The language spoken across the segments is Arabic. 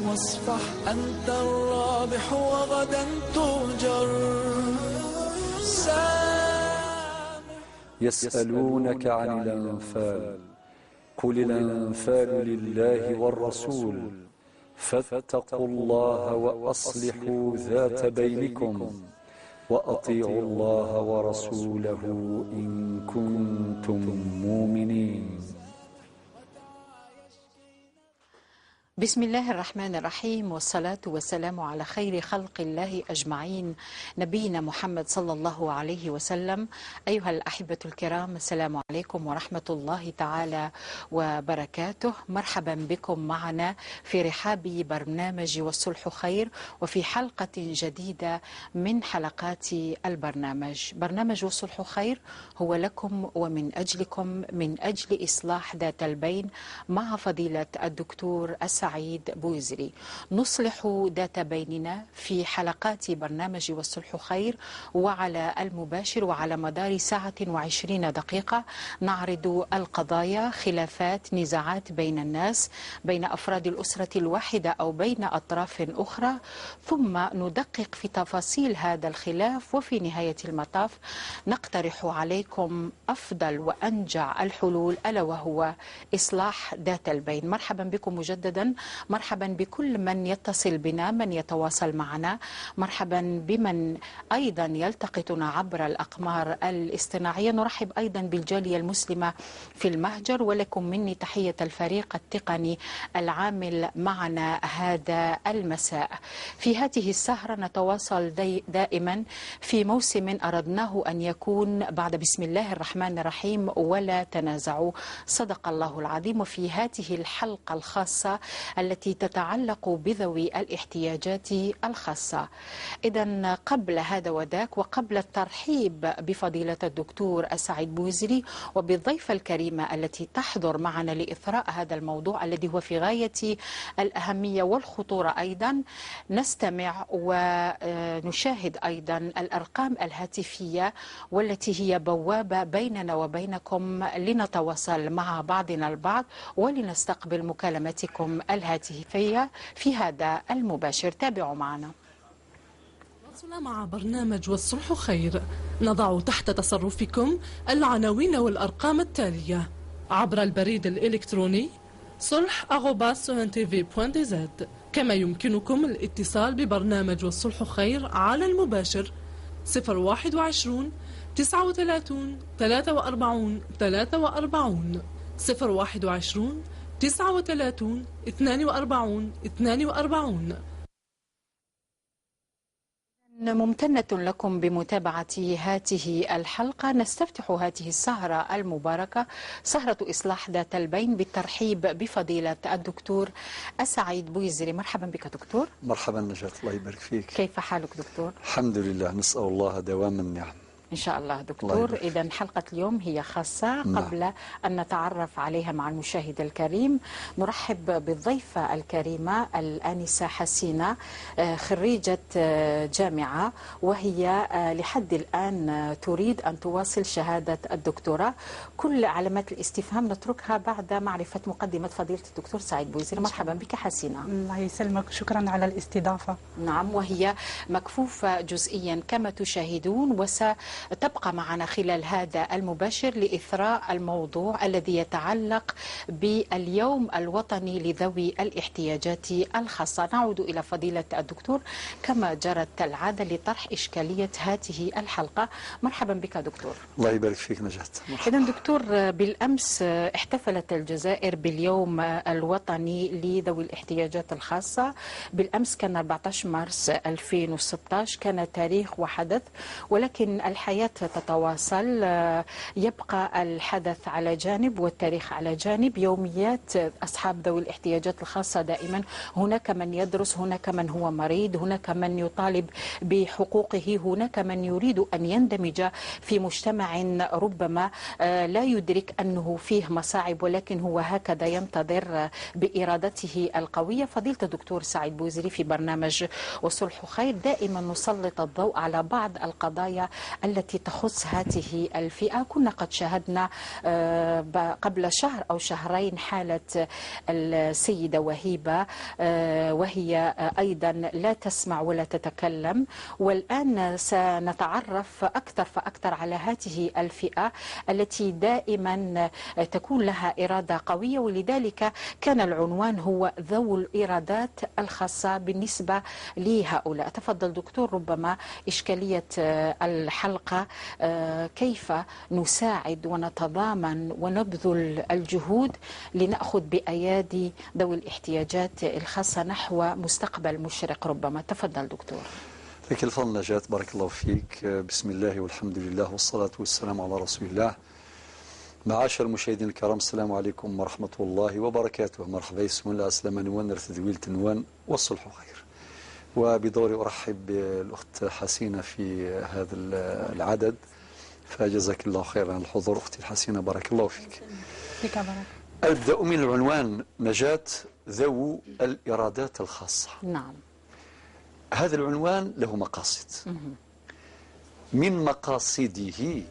واصفح أنت الرابح وغدا تؤجر. يسألونك عن الأنفال قل الأنفال لله والرسول فاتقوا الله وأصلحوا ذات بينكم وأطيعوا الله ورسوله إن كنتم مؤمنين. بسم الله الرحمن الرحيم، والصلاة والسلام على خير خلق الله أجمعين، نبينا محمد صلى الله عليه وسلم. أيها الأحبة الكرام، السلام عليكم ورحمة الله تعالى وبركاته. مرحبا بكم معنا في رحاب برنامج والصلح خير، وفي حلقة جديدة من حلقات البرنامج. برنامج والصلح خير هو لكم ومن أجلكم، من أجل إصلاح ذات البين، مع فضيلة الدكتور سعيد بويزري. نصلح ذات بيننا في حلقات برنامج والصلح خير، وعلى المباشر وعلى مدار ساعة و20 دقيقة نعرض القضايا، خلافات، نزاعات بين الناس، بين أفراد الأسرة الواحدة أو بين أطراف أخرى، ثم ندقق في تفاصيل هذا الخلاف، وفي نهاية المطاف نقترح عليكم أفضل وأنجع الحلول، ألا وهو إصلاح ذات البين. مرحبا بكم مجددا، مرحبا بكل من يتصل بنا، من يتواصل معنا، مرحبا بمن أيضا يلتقطنا عبر الأقمار الاصطناعية. نرحب أيضا بالجالية المسلمة في المهجر، ولكم مني تحية الفريق التقني العامل معنا هذا المساء. في هذه السهرة نتواصل دائما في موسم أردناه أن يكون بعد بسم الله الرحمن الرحيم ولا تنازعوا، صدق الله العظيم. وفي هذه الحلقة الخاصة التي تتعلق بذوي الاحتياجات الخاصة. إذن قبل هذا وذاك، وقبل الترحيب بفضيلة الدكتور سعيد بويزري وبالضيفة الكريمة التي تحضر معنا لإثراء هذا الموضوع الذي هو في غاية الأهمية والخطورة أيضا، نستمع ونشاهد أيضا الأرقام الهاتفية والتي هي بوابة بيننا وبينكم لنتواصل مع بعضنا البعض ولنستقبل مكالمتكم الهاتفية في هذا المباشر. تابعوا معنا. مع برنامج والصلح خير نضع تحت تصرفكم العناوين والأرقام التالية عبر البريد الإلكتروني صلح@suntv.dz، كما يمكنكم الاتصال ببرنامج والصلح خير على المباشر 021 39 43 43 021 39 42 42. ممتنة لكم بمتابعة هذه الحلقة. نستفتح هذه السهرة المباركة، سهرة إصلاح ذات البين، بالترحيب بفضيلة الدكتور سعيد بويزري. مرحبا بك دكتور. مرحبا نجاة، الله يبارك فيك. كيف حالك دكتور؟ الحمد لله، نسأل الله دوام النعم إن شاء الله دكتور. إذن حلقة اليوم هي خاصة. قبل أن نتعرف عليها مع المشاهد الكريم، نرحب بالضيفة الكريمة الآنسة حسينة، خريجة جامعة، وهي لحد الآن تريد أن تواصل شهادة الدكتوراه. كل علامات الاستفهام نتركها بعد معرفة مقدمة فضيلة الدكتور سعيد بويزري. مرحبا بك حسينة. الله يسلمك، شكرا على الاستضافة. نعم، وهي مكفوفة جزئيا كما تشاهدون، تبقى معنا خلال هذا المباشر لإثراء الموضوع الذي يتعلق باليوم الوطني لذوي الاحتياجات الخاصة. نعود إلى فضيلة الدكتور كما جرت العادة لطرح إشكالية هذه الحلقة. مرحبا بك دكتور. الله يبارك فيك نجاة. إذن دكتور، بالأمس احتفلت الجزائر باليوم الوطني لذوي الاحتياجات الخاصة. بالأمس كان 14 مارس 2016، كان تاريخ وحدث، ولكن الحياة تتواصل. يبقى الحدث على جانب والتاريخ على جانب. يوميات أصحاب ذوي الاحتياجات الخاصة دائما، هناك من يدرس، هناك من هو مريض، هناك من يطالب بحقوقه، هناك من يريد أن يندمج في مجتمع ربما لا يدرك أنه فيه مصاعب، ولكن هو هكذا ينتظر بإرادته القوية. فضيلة الدكتور سعيد بويزري في برنامج والصلح خير دائما نسلط الضوء على بعض القضايا التي التي تخص هذه الفئة. كنا قد شاهدنا قبل شهر أو شهرين حالة السيدة وهيبة، وهي أيضا لا تسمع ولا تتكلم، والآن سنتعرف أكثر فأكثر على هذه الفئة التي دائما تكون لها إرادة قوية، ولذلك كان العنوان هو ذو الإرادات الخاصة بالنسبة لهؤلاء. تفضل دكتور، ربما إشكالية الحلقة كيف نساعد ونتضامن ونبذل الجهود لنأخذ بأيادي ذوي الاحتياجات الخاصة نحو مستقبل مشرق. ربما تفضل دكتور. لك الفضل نجاة، بارك الله فيك. بسم الله والحمد لله والصلاة والسلام على رسول الله. معاشر المشاهدين الكرام، السلام عليكم ورحمة الله وبركاته. مرحبا، بسم الله، أسلام نوان، رتدويل تنوان، والصلح خير. وبدوري أرحب بالأخت حسينة في هذا العدد، فجزاك الله خيرا عن الحضور أختي الحسينة، بارك الله فيك. أبدأ من العنوان نجاة، ذو الإرادات الخاصة. نعم. هذا العنوان له مقاصد. من مقاصده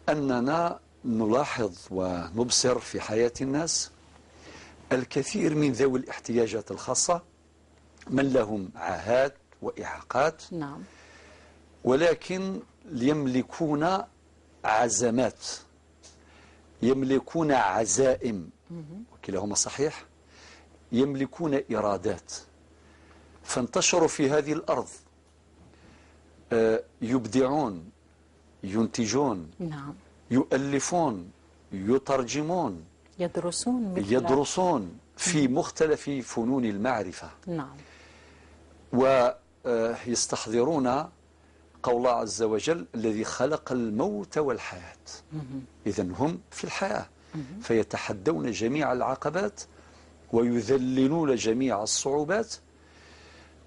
أننا نلاحظ ونبصر في حياة الناس الكثير من ذوي الاحتياجات الخاصة من لهم عاهات وإعاقات. نعم. ولكن يملكون عزمات، يملكون عزائم، وكلاهما صحيح، يملكون إرادات، فانتشروا في هذه الأرض، يبدعون، ينتجون. نعم. يؤلفون، يترجمون، يدرسون في مختلف فنون المعرفة. نعم. ويستحضرون قول الله عز وجل الذي خلق الموت والحياة. إذن هم في الحياة، فيتحدون جميع العقبات ويذللون جميع الصعوبات،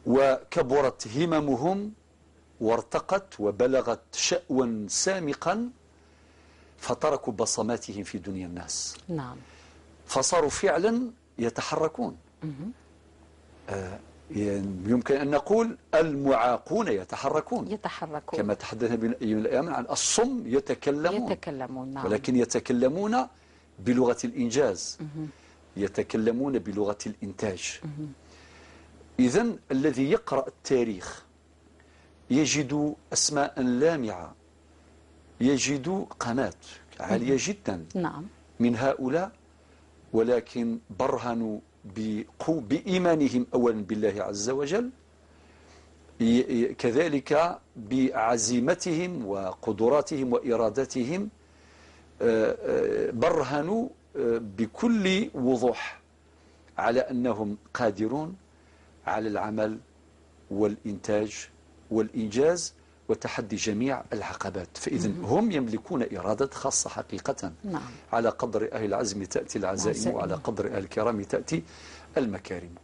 وكبرت هممهم وارتقت وبلغت شأوا سامقا، فتركوا بصماتهم في دنيا الناس. نعم. فصاروا فعلا يتحركون. يمكن أن نقول المعاقون يتحركون كما تحدثنا ابن الأيام عن الصم يتكلمون. نعم. ولكن يتكلمون بلغة الإنجاز، يتكلمون بلغة الإنتاج. إذن الذي يقرأ التاريخ يجد أسماء لامعة، يجد قناة عالية جدا. نعم. من هؤلاء، ولكن برهنوا بإيمانهم أولا بالله عز وجل، كذلك بعزيمتهم وقدراتهم وإرادتهم، برهنوا بكل وضوح على أنهم قادرون على العمل والإنتاج والإنجاز وتحدي جميع العقبات. فإذن هم يملكون إرادة خاصة حقيقة. نعم. على قدر أهل العزم تأتي العزائم، وعلى قدر أهل الكرام تأتي المكارم.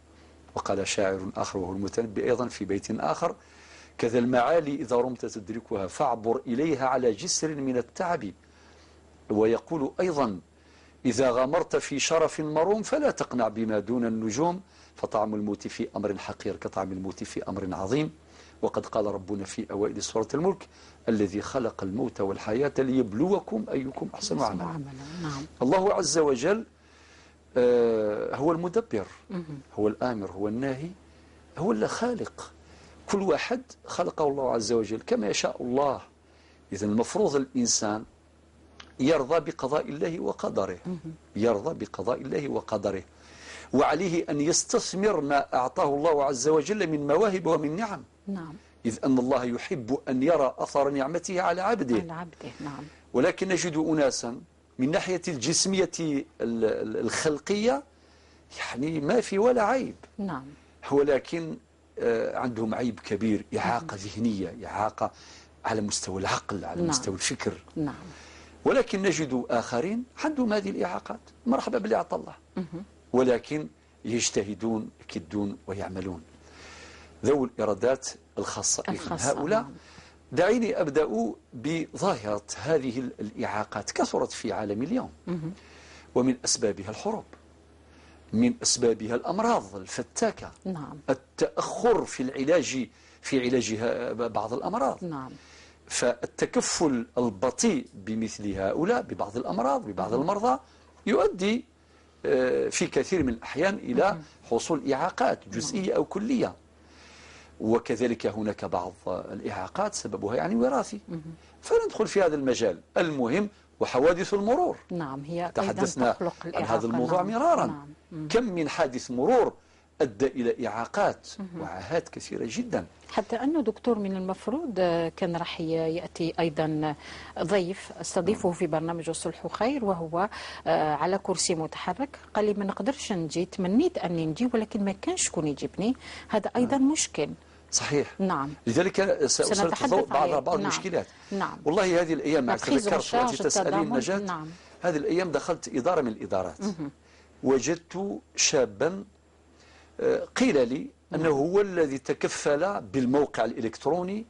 وقال شاعر آخر وهو المتنبي أيضا في بيت آخر: كذا المعالي إذا رمت تدركها فاعبر إليها على جسر من التعب. ويقول أيضا: إذا غامرت في شرف مروم فلا تقنع بما دون النجوم، فطعم الموت في أمر حقير كطعم الموت في أمر عظيم. وقد قال ربنا في أوائل سورة الملك: الذي خلق الموت والحياة ليبلوكم أيكم أحسن عملا. نعم. الله عز وجل هو المدبر، هو الآمر، هو الناهي، هو الخالق. كل واحد خلقه الله عز وجل كما يشاء الله. إذا المفروض الإنسان يرضى بقضاء الله وقدره، يرضى بقضاء الله وقدره، وعليه أن يستثمر ما أعطاه الله عز وجل من مواهب ومن نعم. نعم. إذ أن الله يحب أن يرى أثر نعمته على عبده. نعم. ولكن نجد أناسا من ناحية الجسمية الخلقية يعني ما في ولا عيب. نعم. ولكن عندهم عيب كبير، إعاقة ذهنية، إعاقة على مستوى العقل، على مستوى الفكر. نعم. ولكن نجد آخرين عندهم هذه الإعاقات، مرحبا باللي أعطى الله، ولكن يجتهدون يكدون ويعملون. ذو الإرادات الخاصة. هؤلاء. نعم. دعيني أبدأ بظاهرة هذه الإعاقات. كثرت في عالم اليوم، ومن أسبابها الحروب، من أسبابها الأمراض الفتاكة. نعم. التأخر في علاج بعض الأمراض. نعم. فالتكفل البطيء بمثل هؤلاء ببعض الأمراض ببعض المرضى يؤدي في كثير من الأحيان إلى حصول إعاقات جزئية أو كلية. وكذلك هناك بعض الإعاقات سببها يعني وراثي، فندخل في هذا المجال المهم. وحوادث المرور، نعم، هي تحدثنا عن هذا الموضوع مرارا. كم من حادث مرور أدى إلى إعاقات وعاهات كثيرة جدا. حتى أنه دكتور من المفروض كان راح يأتي أيضا ضيف استضيفه في برنامج الصلح خير، وهو على كرسي متحرك. قال لي ما نقدرش نجي، تمنيت أني نجي ولكن ما كانش شكون يجيبني. هذا أيضا مشكل. صحيح. نعم. لذلك سأسلط الضوء بعض المشكلات. نعم. والله هذه الأيام مع تذكرت وقت تسألين نجاة. نعم. هذه الأيام دخلت إدارة من الإدارات، وجدت شابا قيل لي أنه هو الذي تكفل بالموقع الإلكتروني،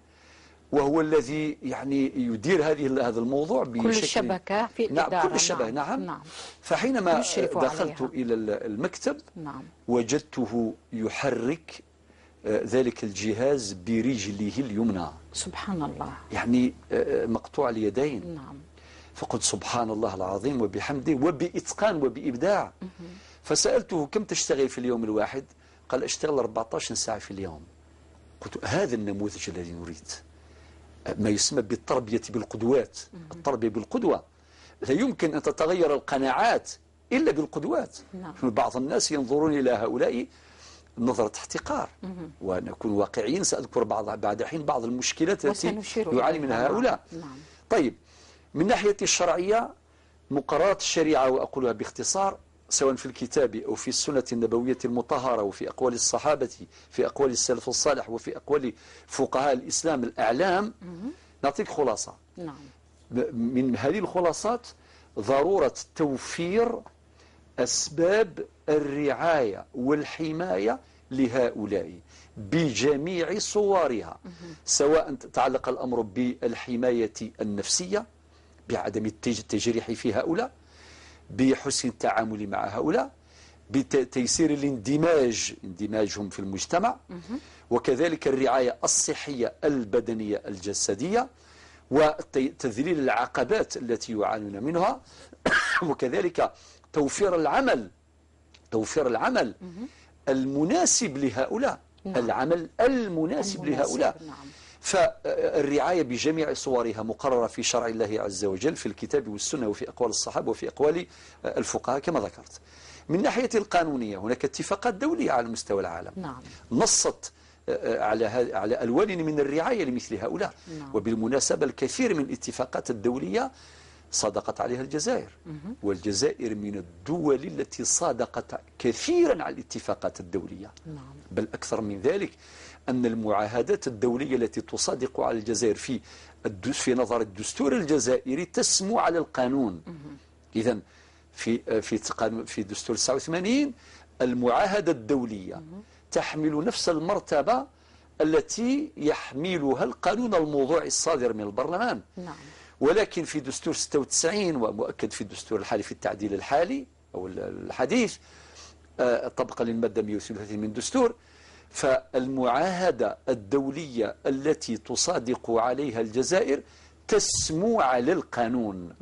وهو الذي يعني يدير هذا الموضوع بشكل كل الشبكة في الإدارة. نعم، كل الشبكة. نعم. فحينما دخلت إلى المكتب وجدته يحرك ذلك الجهاز برجله اليمنى. سبحان الله. يعني مقطوع اليدين. نعم. فقلت سبحان الله العظيم وبحمده وبإتقان وبإبداع. فسألته كم تشتغل في اليوم الواحد؟ قال أشتغل 14 ساعة في اليوم. قلت هذا النموذج الذي نريد، ما يسمى بالتربية بالقدوات. التربية بالقدوة، لا يمكن أن تتغير القناعات إلا بالقدوات. نعم. بعض الناس ينظرون إلى هؤلاء نظرة احتقار، ونكون واقعيين. سأذكر بعد حين بعض المشكلات التي يعاني منها هؤلاء. نعم. طيب، من ناحية الشرعية مقررات الشريعة، وأقولها باختصار، سواء في الكتاب أو في السنة النبوية المطهرة، وفي أقوال الصحابة، في أقوال السلف الصالح، وفي أقوال فقهاء الإسلام الأعلام. نعطيك خلاصة. نعم. من هذه الخلاصات ضرورة توفير أسباب الرعاية والحماية لهؤلاء بجميع صورها، سواء تعلق الأمر بالحماية النفسية بعدم التجريح في هؤلاء، بحسن التعامل مع هؤلاء، بتيسير اندماجهم في المجتمع، وكذلك الرعاية الصحية البدنية الجسدية، وتذليل العقبات التي يعانون منها، وكذلك توفير العمل المناسب لهؤلاء. نعم. العمل المناسب لهؤلاء. نعم. فالرعاية بجميع صورها مقررة في شرع الله عز وجل في الكتاب والسنة، وفي أقوال الصحابة، وفي أقوال الفقهاء كما ذكرت. من ناحية القانونية هناك اتفاقات دولية على مستوى العالم. نعم. نصت على ألوان من الرعاية لمثل هؤلاء. نعم. وبالمناسبة الكثير من الاتفاقات الدولية صادقت عليها الجزائر، والجزائر من الدول التي صادقت كثيرا على الاتفاقات الدولية. نعم. بل أكثر من ذلك، أن المعاهدات الدولية التي تصادق على الجزائر في نظر الدستور الجزائري تسمو على القانون. إذن في دستور 89 المعاهدة الدولية تحمل نفس المرتبة التي يحملها القانون الموضوعي الصادر من البرلمان. نعم. ولكن في دستور 96 ومؤكد في الدستور الحالي في التعديل الحالي أو الحديث طبقا للمادة 132 من الدستور، فالمعاهدة الدولية التي تصادق عليها الجزائر تسمو على القانون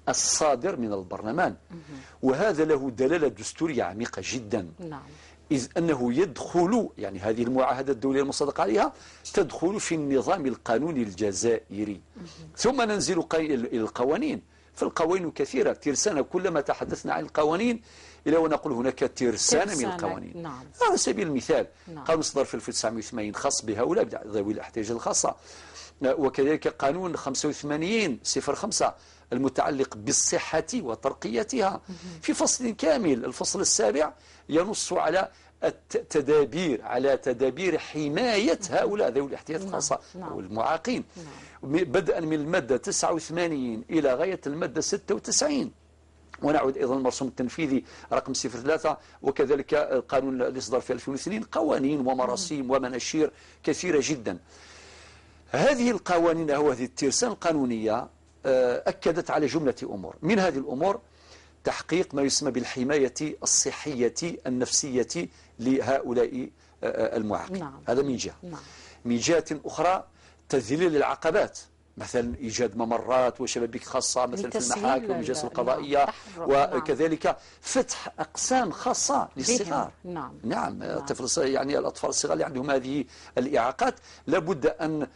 الصادر من البرلمان. وهذا له دلالة دستورية عميقة جدا. نعم. إذ أنه يدخل، يعني هذه المعاهدة الدولية المصادقة عليها تدخل في النظام القانوني الجزائري. ثم ننزل إلى القوانين، فالقوانين كثيرة ترسانة. كلما تحدثنا عن القوانين إلى ونقول هناك ترسانة من القوانين. نعم. على سبيل المثال، نعم. قانون صدر في 1980 خاص بهؤلاء ذوي الاحتياجات الخاصة، وكذلك قانون 85/05 المتعلق بالصحة وترقيتها في فصل كامل. الفصل السابع ينص على تدابير حماية هؤلاء ذوي الاحتياجات الخاصة أو المعاقين، بدءا من المادة 89 إلى غاية المادة 96. ونعود أيضا المرسوم التنفيذي رقم 03، وكذلك القانون اللي صدر في 2002. قوانين ومراسيم ومناشير كثيرة جدا. هذه القوانين أو هذه الترسانة القانونية أكدت على جملة أمور. من هذه الأمور تحقيق ما يسمى بالحماية الصحية النفسية لهؤلاء المعاقين. نعم. هذا من جهة. نعم. من جهة أخرى تذليل العقبات. مثلا إيجاد ممرات وشبابيك خاصة مثلا في المحاكم والمجالس القضائية، نعم. وكذلك فتح أقسام خاصة للصغار. نعم. الطفل يعني الأطفال الصغار اللي عندهم هذه الإعاقات لابد أن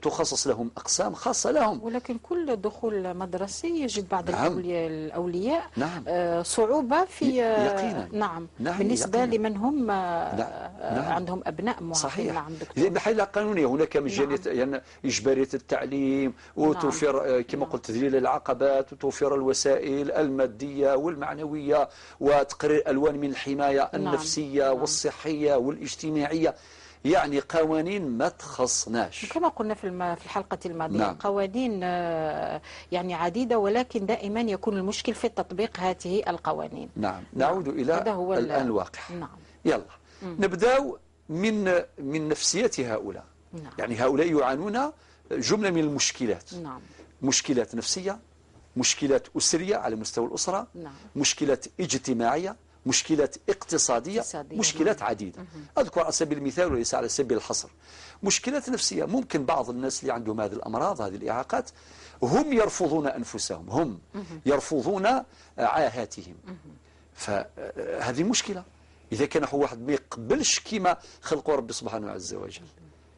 تخصص لهم أقسام خاصة لهم. ولكن كل دخول مدرسي يجد بعض الأولياء نعم. صعوبة في يقينا. نعم يقينا. بالنسبة لمن هم نعم. عندهم أبناء معاقين. صحيح. إذا بحيلة قانونية هناك مجانية يعني إجبارية التعليم وتوفير كما قلت تذليل العقبات وتوفير الوسائل المادية والمعنوية وتقرير ألوان من الحماية النفسية والصحية والاجتماعية. يعني قوانين ما تخصناش كما قلنا في الحلقة الماضية. قوانين يعني عديدة، ولكن دائما يكون المشكل في تطبيق هذه القوانين. نعود إلى الآن الواقع. يلا نبدأ من نفسية هؤلاء. يعني هؤلاء يعانون جملة من المشكلات. مشكلات نفسية، مشكلات أسرية على مستوى الأسرة، مشكلات اجتماعية، مشكلات اقتصادية، مشكلات عديدة. أذكر على سبيل المثال وليس على سبيل الحصر. مشكلات نفسية، ممكن بعض الناس اللي عندهم هذه الأمراض هذه الإعاقات هم يرفضون أنفسهم، هم يرفضون عاهاتهم، فهذه مشكلة. إذا كان هو واحد ما يقبلش كما خلقه ربي سبحانه عز وجل،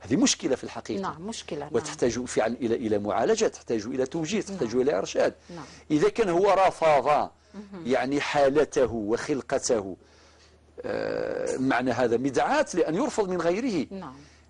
هذه مشكلة في الحقيقة. مشكلة. وتحتاج فعلا إلى معالجة، تحتاج إلى توجيه، تحتاج إلى إرشاد. إذا كان هو رفض يعني حالته وخلقته، معنى هذا مدعاة لأن يرفض من غيره.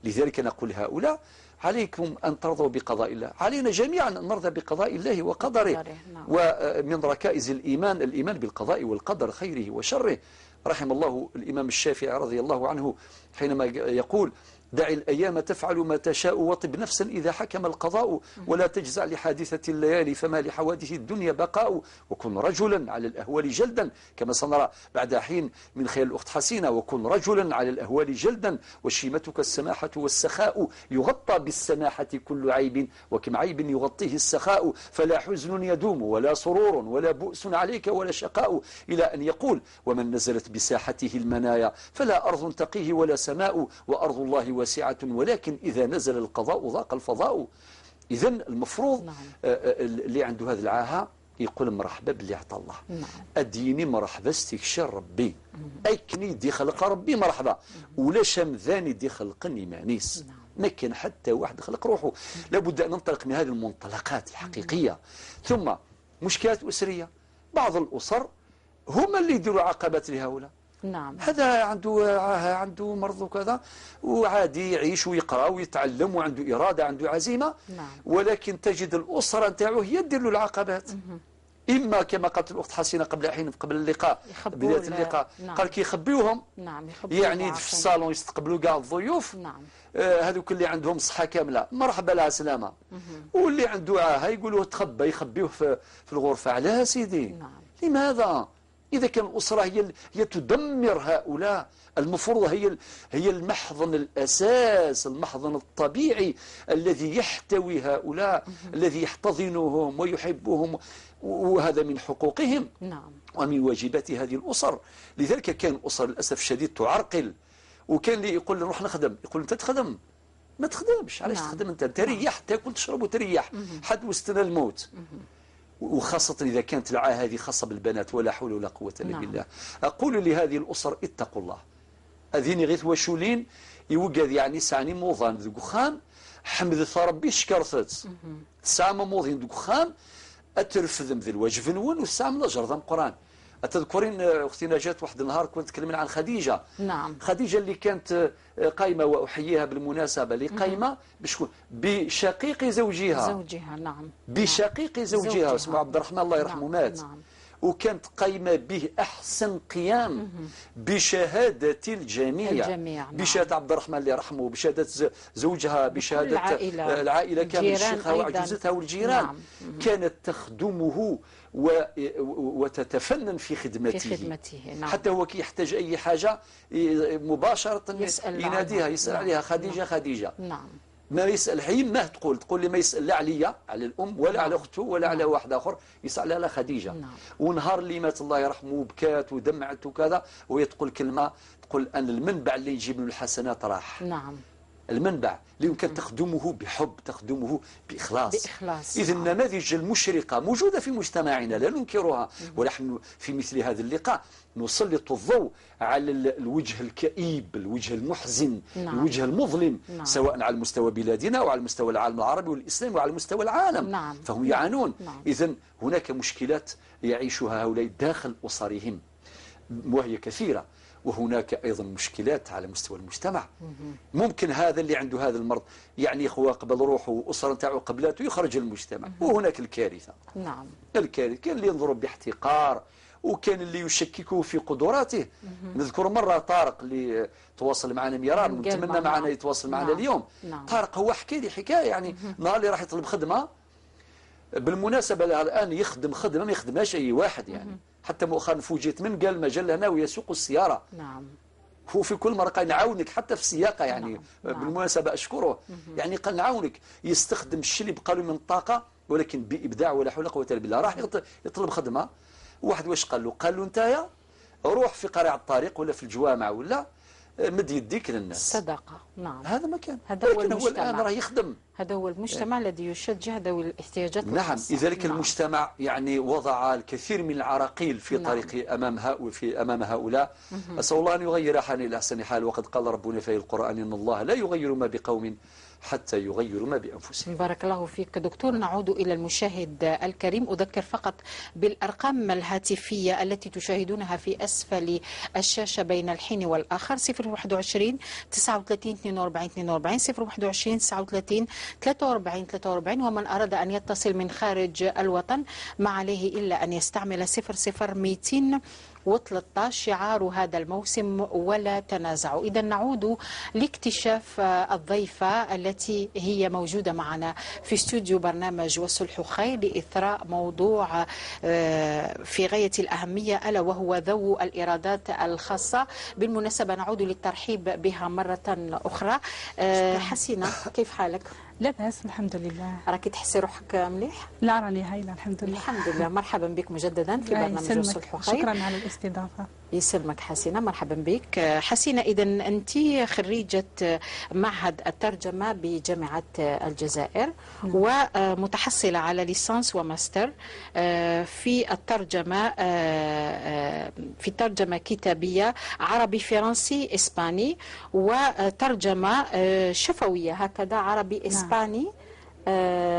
لذلك نقول هؤلاء عليكم أن ترضوا بقضاء الله، علينا جميعا أن نرضى بقضاء الله وقدره. ومن ركائز الإيمان بالقضاء والقدر خيره وشره. رحم الله الإمام الشافعي رضي الله عنه حينما يقول: دع الأيام تفعل ما تشاء وطب نفسا إذا حكم القضاء، ولا تجزع لحادثة الليالي فما لحوادث الدنيا بقاء، وكن رجلا على الأهوال جلدا، كما سنرى بعد حين من خلال الأخت حسينة: وكن رجلا على الأهوال جلدا وشيمتك السماحة والسخاء، يغطى بالسماحة كل عيب وكم عيب يغطيه السخاء، فلا حزن يدوم ولا سرور ولا بؤس عليك ولا شقاء، إلى أن يقول: ومن نزلت بساحته المنايا فلا أرض تقيه ولا سماء، وأرض الله واسعة ولكن إذا نزل القضاء ضاق الفضاء. إذن المفروض اللي عنده هذه العاهة يقول مرحبا باللي عطى الله. أديني مرحبا استكشار ربي، أكني دي خلق ربي مرحبا، ولا شمذاني دي خلقني مانيس. ما كان حتى واحد خلق روحه. لابد أن ننطلق من هذه المنطلقات الحقيقية. ثم مشكلات أسرية، بعض الأسر هم اللي يديروا عقبات لهؤلاء. هذا عنده مرض وكذا وعادي يعيش ويقرأ ويتعلم وعنده إرادة عنده عزيمة. ولكن تجد الأسرة نتاعو هي تدير له العقبات. إما كما قالت الأخت حسينة قبل حين قبل اللقاء بداية اللقاء قال كي يخبيوهم. يعني في الصالون يستقبلوا كاع الضيوف. هذوك اللي عندهم صحة كاملة مرحبا لها سلامة. واللي عنده عاهة يقولوا تخبى يخبيوه في الغرفة. على سيدي لماذا؟ إذا كان الأسرة هي تدمر هؤلاء، المفروض هي المحضن الأساس، المحضن الطبيعي الذي يحتوي هؤلاء، الذي يحتضنهم ويحبهم، وهذا من حقوقهم ومن واجبات هذه الأسر. لذلك كان الأسر للأسف الشديد تعرقل، وكان اللي يقول نروح نخدم، يقول أنت تخدم ما تخدمش، علاش تخدم أنت تريح، تاكل تشرب وتريح حد وستنا الموت. وخاصة إذا كانت العاهة هذه خاصة بالبنات، ولا حول ولا قوة إلا بالله. أقول لهذه الأسر اتقوا الله. أذيني غيث وشولين يوجد يعني سعني موضان ذو حمد ربي شكرت سامة موضين ذو أترفذم ذي الوجه نون والسام نجر ذا القرآن. أتذكرين أختي نجاة واحد النهار كنت تكلمين عن خديجة. خديجة اللي كانت قايمة وأحييها بالمناسبة اللي قايمة بشقيق زوجها. بشقيق زوجها اسمه عبد الرحمن الله يرحمه مات. وكانت قايمة به أحسن قيام بشهادة الجميع. بشهادة عبد الرحمن الله يرحمه، بشهادة زوجها، بشهادة العائلة كامل، شيخها وعجوزتها والجيران. كانت تخدمه وتتفنن في خدمته. حتى هو كي يحتاج أي حاجة مباشرة يناديها، يسأل عليها: خديجة خديجة. ما يسأل هي ما تقول لي ما يسأل لا عليا على الأم ولا على أخته ولا على واحد آخر، يسأل على خديجة. ونهار اللي مات الله يرحمه بكات ودمعت وكذا، وهي تقول كلمة، تقول أن المنبع اللي يجيب له الحسنات راح. المنبع اللي يمكن تخدمه بحب، تخدمه بإخلاص. إذا نعم. النماذج المشرقة موجودة في مجتمعنا لا ننكرها، ونحن في مثل هذا اللقاء نسلط الضوء على الوجه الكئيب، الوجه المحزن، نعم. الوجه المظلم، نعم. سواء على مستوى بلادنا أو على مستوى العالم العربي والإسلامي وعلى مستوى العالم. نعم. فهم يعانون. نعم. إذن هناك مشكلات يعيشها هؤلاء داخل أسرهم وهي كثيرة، وهناك أيضا مشكلات على مستوى المجتمع. ممكن هذا اللي عنده هذا المرض يعني هو قبل روحه وأسرة نتاعو قبلاته يخرج المجتمع، وهناك الكارثة. نعم. الكارثة كان اللي ينظر باحتقار، وكان اللي يشككه في قدراته. نذكر مرة طارق اللي تواصل معنا مرارا ونتمنى معنا يتواصل معنا اليوم. طارق هو حكى لي حكاية يعني نهار اللي راح يطلب خدمة، بالمناسبة الآن يخدم خدمة ما يخدمهاش أي واحد يعني. حتى مؤخرا فوجئت من قال مجلة هنا ويسوق السيارة. نعم. هو في كل مرة قال نعاونك حتى في السياقة يعني. نعم. بالمناسبة أشكره. يعني قال نعاونك، يستخدم الشيء اللي بقى له من الطاقة ولكن بإبداع ولا حول ولا قوة إلا بالله. راح يطلب خدمة، واحد واش قال له؟ قال له نتايا روح في قريع الطريق ولا في الجوامع ولا مد يديك للناس. صدقة. نعم. هذا ما كان. هذا هو المجتمع. هو الآن راه يخدم. هذا هو المجتمع الذي يشجع ذوي الاحتياجات الخاصة. نعم. لذلك المجتمع يعني وضع الكثير من العراقيل في طريق أمام هؤلاء. أسأل الله أن يغير حالنا إلى أحسن حال، وقد قال ربنا في القرآن إن الله لا يغير ما بقوم حتى يغيروا ما بأنفسهم. بارك الله فيك دكتور. نعود إلى المشاهد الكريم. أذكر فقط بالأرقام الهاتفية التي تشاهدونها في أسفل الشاشة بين الحين والآخر: 021 39 42 42 021 39 43 43. ومن أراد أن يتصل من خارج الوطن ما عليه إلا أن يستعمل 00213 شعار هذا الموسم ولا تنازعوا. إذا نعود لاكتشاف الضيفة التي هي موجودة معنا في استوديو برنامج والصلح خير لإثراء موضوع في غاية الأهمية، ألا وهو ذو الإرادات الخاصة. بالمناسبة نعود للترحيب بها مرة أخرى. حسينة، كيف حالك؟ لا بأس الحمد لله. راكي تحسي روحك مليح؟ لا راني هايلة الحمد لله. الحمد لله. مرحبا بك مجددا في برنامج الصلح خير. شكرا على الاستضافة. يسلمك حسينة، مرحبا بك. حسينة، إذا أنت خريجة معهد الترجمة بجامعة الجزائر ومتحصلة على ليسانس وماستر في الترجمة كتابية عربي فرنسي إسباني، وترجمة شفوية هكذا عربي إسباني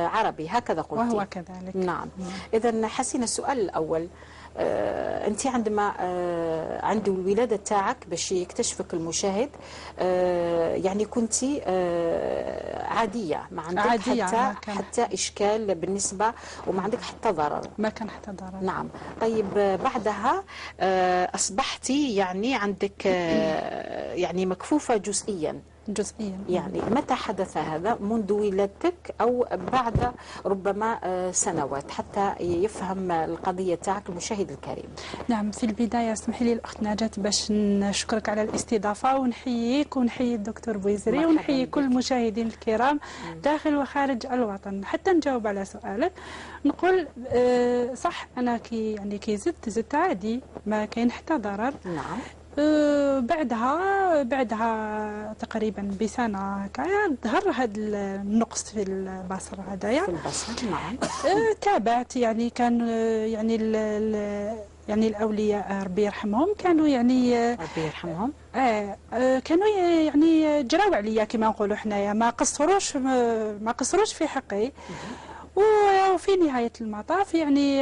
عربي هكذا قلت. وهو كذلك. نعم. إذا حسينة، السؤال الأول: أنت عندما عند الولادة تاعك باش يكتشفك المشاهد يعني كنت عادية، ما عندك عادية حتى إشكال بالنسبة، وما عندك حتى ضرر؟ ما كان حتى ضرر. نعم. طيب بعدها أصبحتي يعني عندك يعني مكفوفة جزئيا. يعني متى حدث هذا؟ منذ ولادتك أو بعد ربما سنوات، حتى يفهم القضية تاعك المشاهد الكريم؟ نعم. في البداية اسمحي لي الأخت نجاة باش نشكرك على الاستضافة، ونحييك ونحيي الدكتور بويزري ونحيي كل المشاهدين الكرام داخل وخارج الوطن. حتى نجاوب على سؤالك نقول صح، أنا كي زدت عادي، ما كاين حتى ضرر. نعم. بعدها تقريبا بسنة هكايا ظهر هذا النقص في البصر هذايا. في البصر. نعم. تابعت يعني كان يعني الأولياء ربي يرحمهم كانوا يعني ربي يرحمهم كانوا يعني جراو عليا كما نقولوا حنايا، ما قصروش في حقي. وفي نهاية المطاف يعني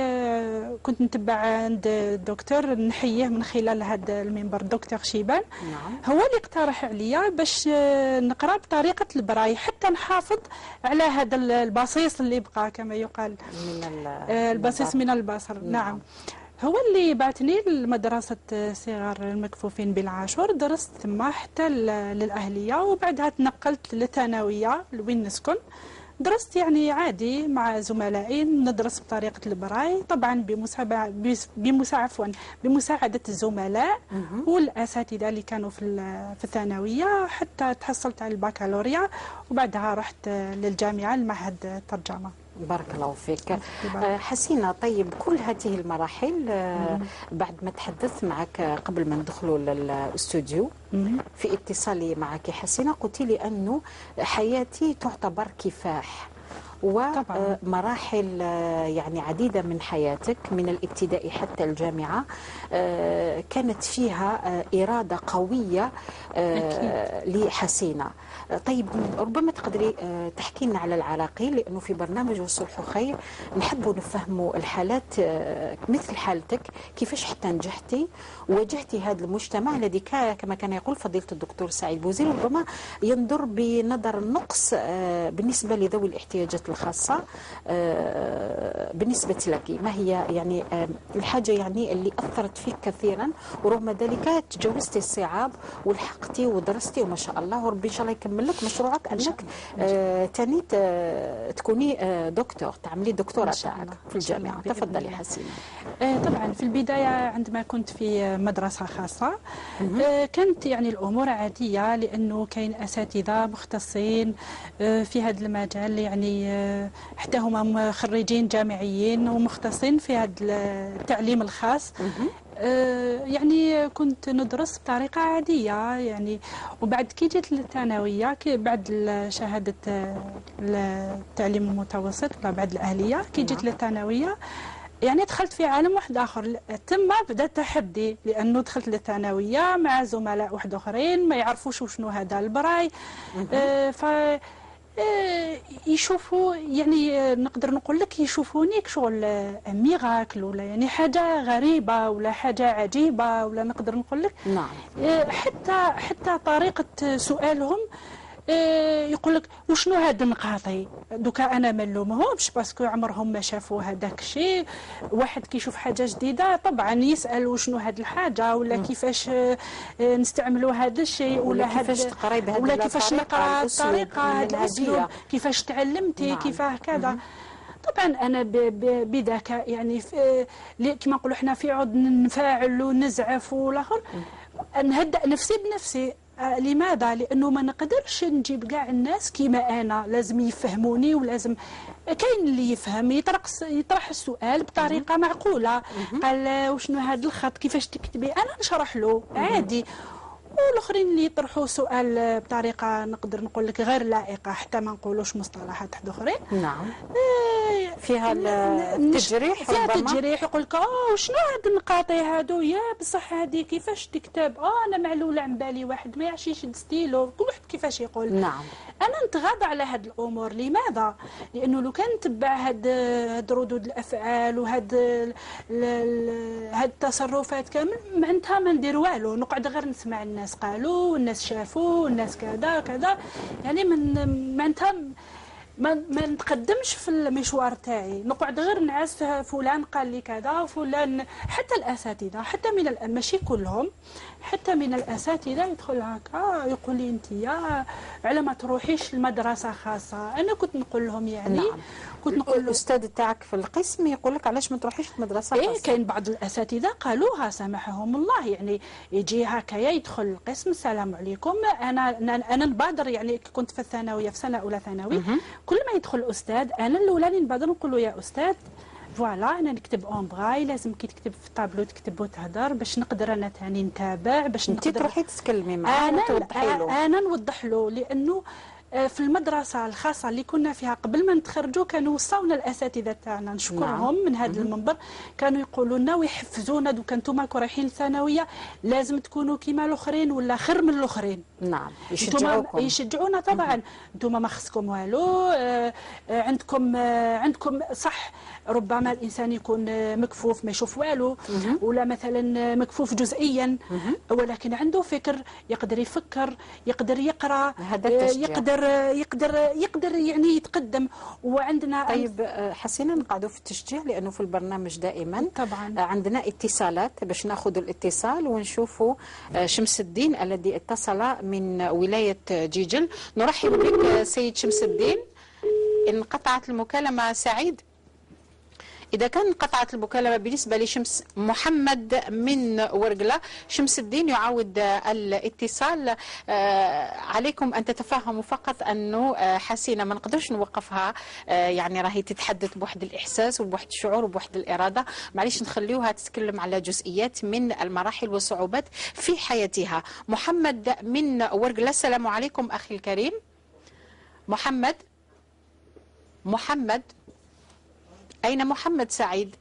كنت نتبع عند الدكتور نحيه من خلال هذا المنبر الدكتور شيبان. نعم. هو اللي اقترح عليا باش نقرا بطريقة البراي حتى نحافظ على هذا البصيص اللي بقى كما يقال من البصيص من البصر. نعم. هو اللي بعتني لمدرسة صغار المكفوفين بالعاشور، درست ثم حتى للأهلية، وبعدها تنقلت للثانوية وين نسكن. درست يعني عادي مع زملائي، ندرس بطريقة البراي طبعا بمساعدة الزملاء والأساتذة اللي كانوا في الثانوية، حتى تحصلت على البكالوريا، وبعدها رحت للجامعة المعهد الترجمة. بارك الله فيك. حسينة، طيب كل هذه المراحل بعد ما تحدثت معك قبل ما ندخلوا للاستوديو في اتصالي معك حسينة، قلت لي أنه حياتي تعتبر كفاح ومراحل يعني عديدة من حياتك من الابتدائي حتى الجامعة كانت فيها إرادة قوية لحسينة. طيب ربما تقدري تحكي لنا على العراقيل، لأنه في برنامج والصلح خير نحب نفهموا الحالات مثل حالتك، كيفاش حتى نجحتي وواجهتي هذا المجتمع الذي كما كان يقول فضيلة الدكتور سعيد بوزيري ربما ينظر بنظر النقص بالنسبة لذوي الاحتياجات الخاصة. بالنسبة لك ما هي يعني الحاجة يعني اللي أثرت فيك كثيرا ورغم ذلك تجاوزتي الصعاب ولحقتي ودرستي وما شاء الله، وربي إن شاء الله يكمل لك مشروعك أنك تاني تكوني دكتور، تعملي الدكتوراه تاعك في الجامعة. تفضلي حسينة. طبعا في البداية عندما كنت في مدرسة خاصة كانت يعني الأمور عادية، لأنه كاين أساتذة مختصين في هذا المجال، يعني حتى هما خريجين جامعيين ومختصين في هذا التعليم الخاص. يعني كنت ندرس بطريقة عادية يعني. وبعد كي جيت للثانوية بعد شهادة التعليم المتوسط بعد الأهلية، كي جيت للثانوية يعني دخلت في عالم واحد آخر. ثم بدأ التحدي، لأنه دخلت للثانوية مع زملاء واحد آخرين ما يعرفوش شنو هذا البراي. ف يشوفوا يعني نقدر نقول لك يشوفوني كشغل ميراكل ولا يعني حاجة غريبة ولا حاجة عجيبة، ولا نقدر نقول لك حتى طريقة سؤالهم يقول لك وشنو هاد النقاطي. دوكا انا ما نلومهمش باسكو عمرهم ما شافوا هذاك الشيء. واحد كيشوف حاجه جديده طبعا يسال وشنو هاد الحاجه، ولا كيفاش نستعملوا هذا الشيء، ولا كيفاش تقراي بهذه ولا كيفاش نقرا الطريقه، هذا الاسلوب كيفاش تعلمتي كيفاه كذا. طبعا انا بذاك يعني كما نقولوا احنا في عود نفاعل ونزعف والاخر نهدأ نفسي بنفسي. لماذا؟ لأنه ما نقدرش نجيب كاع الناس كيما أنا، لازم يفهموني ولازم كاين اللي يفهم يطرح السؤال بطريقة معقولة. قال وشنو هذا الخط كيفاش تكتبي، أنا نشرح له عادي. والاخرين اللي يطرحوا سؤال بطريقه نقدر نقول لك غير لائقه، حتى ما نقولوش مصطلحات حد اخرين فيها التجريح، فيها تجريح. يقول لك وشنو هاد النقاطي هادو، يا بصح هذه كيفاش تكتب، انا معلوله عن بالي واحد ما يعرفش يشد ستيلو، كل واحد كيفاش يقول. انا نتغاضى على هاد الامور. لماذا؟ لانه لو كان نتبع هاد ردود الافعال وهاد التصرفات كامل معناتها ما ندير والو، نقعد غير نسمع الناس قالوا والناس شافوا والناس كذا كذا، يعني معناتها ما نتقدمش في المشوار تاعي، نقعد غير نعس فلان قال لي كذا وفلان. حتى الاساتذه، حتى من ماشي كلهم، حتى من الاساتذه يدخل هكا يقول لي انت يا على ما تروحيش المدرسه خاصه. انا كنت نقول لهم يعني كنت نقول الاستاذ تاعك في القسم يقول لك علاش ما تروحيش المدرسه خاصه. كاين بعض الاساتذه قالوها سامحهم الله، يعني يجي هكايا يدخل القسم السلام عليكم. انا نبادر، يعني كنت في الثانويه في سنه اولى ثانوي، كل ما يدخل استاذ انا الاولى اللي نبادر نقول له يا استاذ فوالا انا نكتب اون براي، لازم كي تكتب في الطابلو تكتب وتهضر باش نقدر انا ثاني نتابع، باش نقدر انت تروحي تتكلمي معاه وتوضحي له. انا نوضح له، لانه في المدرسة الخاصة اللي كنا فيها قبل ما نتخرجوا كانوا وصاونا الأساتذة تاعنا نشكرهم من هذا المنبر، كانوا يقولوا لنا ويحفزونا دوكا انتم راكم رايحين الثانوية لازم تكونوا كيما الآخرين ولا خير من الآخرين. يشجعونا طبعا. انتم ما خصكم والو، عندكم صح ربما الإنسان يكون مكفوف ما يشوف والو، ولا مثلا مكفوف جزئيا، ولكن عنده فكر، يقدر يفكر، يقدر يقرأ، يقدر يعني يتقدم. وعندنا طيب حسينا نقعدوا في التشجيع، لأنه في البرنامج دائما طبعا عندنا اتصالات باش ناخذ الاتصال ونشوفوا شمس الدين الذي اتصل من ولاية جيجل. نرحب بك سيد شمس الدين. انقطعت المكالمة سعيد، إذا كان انقطعت المكالمة بالنسبة لشمس محمد من ورقلة، شمس الدين يعاود الاتصال. عليكم أن تتفهموا فقط أنه حسينة ما نقدرش نوقفها، يعني راهي تتحدث بواحد الإحساس وبواحد الشعور وبواحد الإرادة، معليش نخليوها تتكلم على جزئيات من المراحل والصعوبات في حياتها. محمد من ورقلة، السلام عليكم أخي الكريم. محمد أين محمد سعيد؟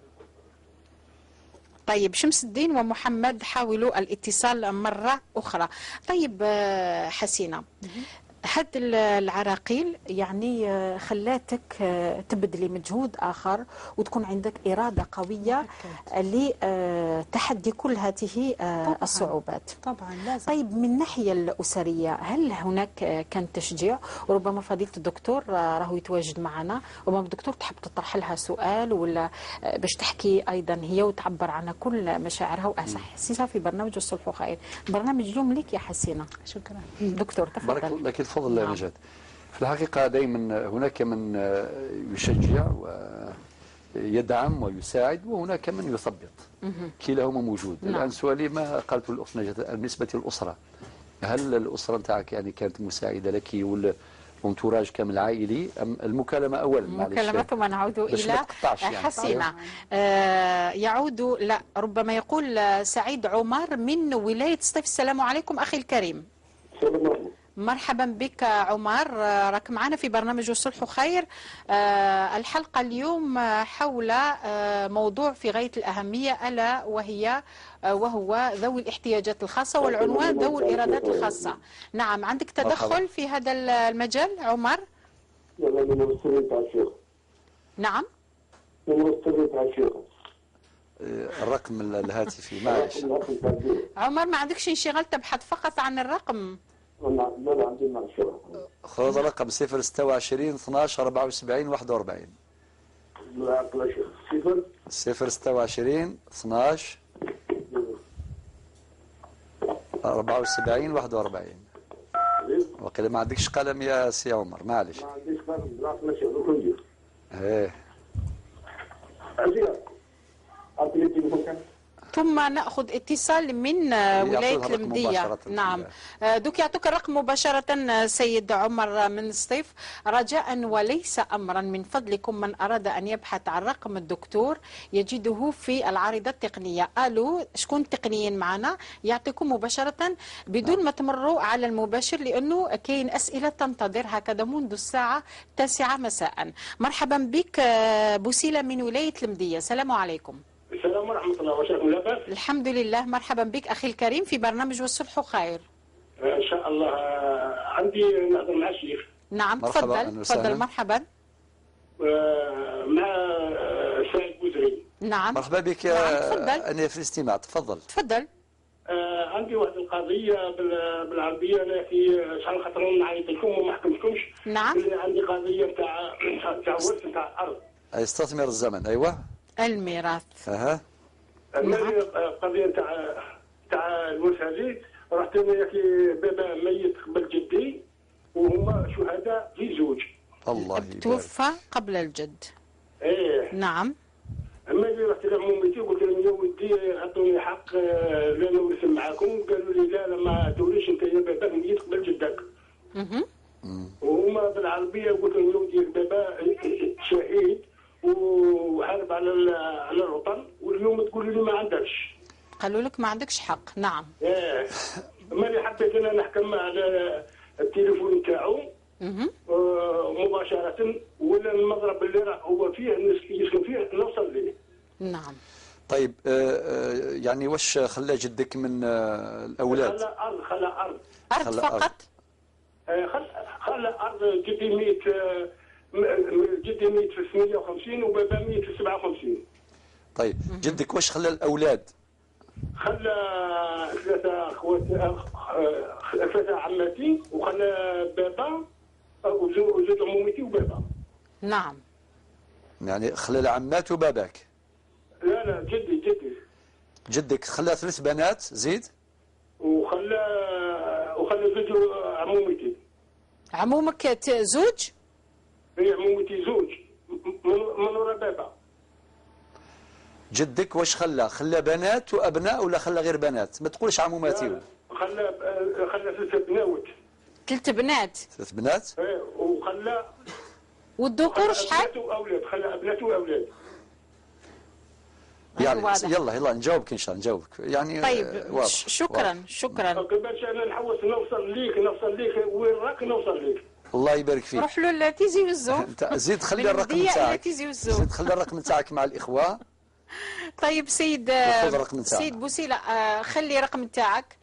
طيب شمس الدين ومحمد حاولوا الاتصال مرة أخرى. طيب حسينة، هاد العراقيل يعني خلاتك تبذلي مجهود آخر وتكون عندك إرادة قوية لتحدي كل هذه الصعوبات. طبعا لازم. طيب من الناحية الأسرية هل هناك كان تشجيع؟ وربما فضيلة الدكتور راهو يتواجد معنا، ربما الدكتور تحب تطرح لها سؤال ولا باش تحكي أيضا هي وتعبر عن كل مشاعرها وأحاسيسها في برنامج الصلح وخير. برنامج اليوم لك يا حسينة. شكرا دكتور بارك تفضل. الله لك، تفضل. نعم. نجاة، في الحقيقة دائما هناك من يشجع ويدعم ويساعد، وهناك من يثبط، كلاهما موجود. نعم. الآن سؤالي ما قالت الأخت نجاة بالنسبة للأسرة، هل الأسرة نتاعك يعني كانت مساعدة لك والانتوراج كامل عائلي أم المكالمة أولا؟ المكالمة ثم نعود إلى حسينة. يعود لا ربما يقول سعيد عمر من ولاية سطيف. السلام عليكم أخي الكريم. مرحبا بك عمر، راك معنا في برنامج الصلح خير. الحلقة اليوم حول موضوع في غاية الأهمية، ألا وهو ذوي الاحتياجات الخاصة، والعنوان ذوي الإرادات الخاصة. نعم، عندك تدخل في هذا المجال عمر؟ نعم. الرقم الهاتفي معلش. عمر ما عندكش انشغال، تبحث فقط عن الرقم. خذ رقم 026 12 74 41. 026 12 74 41. وقيل ما عندكش قلم يا سي عمر، معلش. ما عنديش قلم، لا ماشي كل ايه. ثم نأخذ اتصال من ولاية المدية. نعم، دوك يعطوك الرقم مباشرة سيد عمر من سطيف. رجاء وليس أمرا، من فضلكم من أراد أن يبحث عن رقم الدكتور يجده في العارضة التقنية. قالوا شكون التقنيين معنا يعطيكم مباشرة بدون ما تمروا على المباشر، لأنه كاين أسئلة تنتظر هكذا منذ الساعة 9 مساء. مرحبا بك بوسيلة من ولاية المدية، السلام عليكم. السلام ورحمة الله وبركاته. الحمد لله، مرحبا بك أخي الكريم في برنامج والصلح خير. إن شاء الله. عندي نهضر مع الشيخ. نعم تفضل تفضل. مرحبا. مع سعيد بوزري. نعم مرحبا بك. تفضل. أنا في الاستماع، تفضل. تفضل. عندي واحد القضية بالعربية، أنا في شحال خاطر نعيط لكم وما حكمتكمش. نعم. عندي قضية تاع ورث تاع الأرض. استثمر الزمن. أيوة. الميراث. أها. قضية تاع الورث هذه، رحت انا كي بابا ميت قبل جدي وهما شهداء في زوج. الله يبارك. توفى قبل الجد. ايه. نعم. اما اللي رحت لعمومتي قلت لهم يا ودي اعطوني حق لا نورث معاكم، قالوا لي لا ما توريش انت يا بابا ميت قبل جدك. وهما بالعربيه قلت لهم يا ودي بابا شهيد وحارب على الوطن، واليوم تقولوا لي ما عندكش. قالوا لك ما عندكش حق. نعم. ايه. ماني حبيت انا نحكم على التليفون تاعو مباشره، ولا المضرب اللي هو فيه يسكن فيه نوصل ليه. نعم. طيب يعني واش خلى جدك من الاولاد؟ خلى ارض فقط. خلى ارض. جدي ميت في 58 وبابا ميت في 57. طيب جدك واش خلى الاولاد؟ خلى ثلاثة عماتي، وخلى بابا وزوج عمومتي وبابا. نعم. يعني خلى العمات وباباك؟ لا جدي. جدك خلى 3 بنات زيد؟ وخلى زوج عمومتي. عمومك زوج؟ هي عمومتي زوج من ورا بابا. جدك واش خلى بنات وابناء ولا خلى غير بنات؟ ما تقولش عموماتي. خلى 3 بنات. 3 بنات. 3 بنات. وخلى والذكور شحال؟ ابنات واولاد. خلى ابنات واولاد. يعني واضح. يلا نجاوبك ان شاء الله نجاوبك يعني. طيب واضح. شكرا. باش انا نحوس نوصل ليك وين راك نوصل ليك. الله يبارك فيك. روح له لتيزي وزو. انت زيد خلي الرقم من تاعك. تيزي وزو. زيد خلي الرقم تاعك مع الاخوه. طيب سيد بوسيلة خلي رقم تاعك.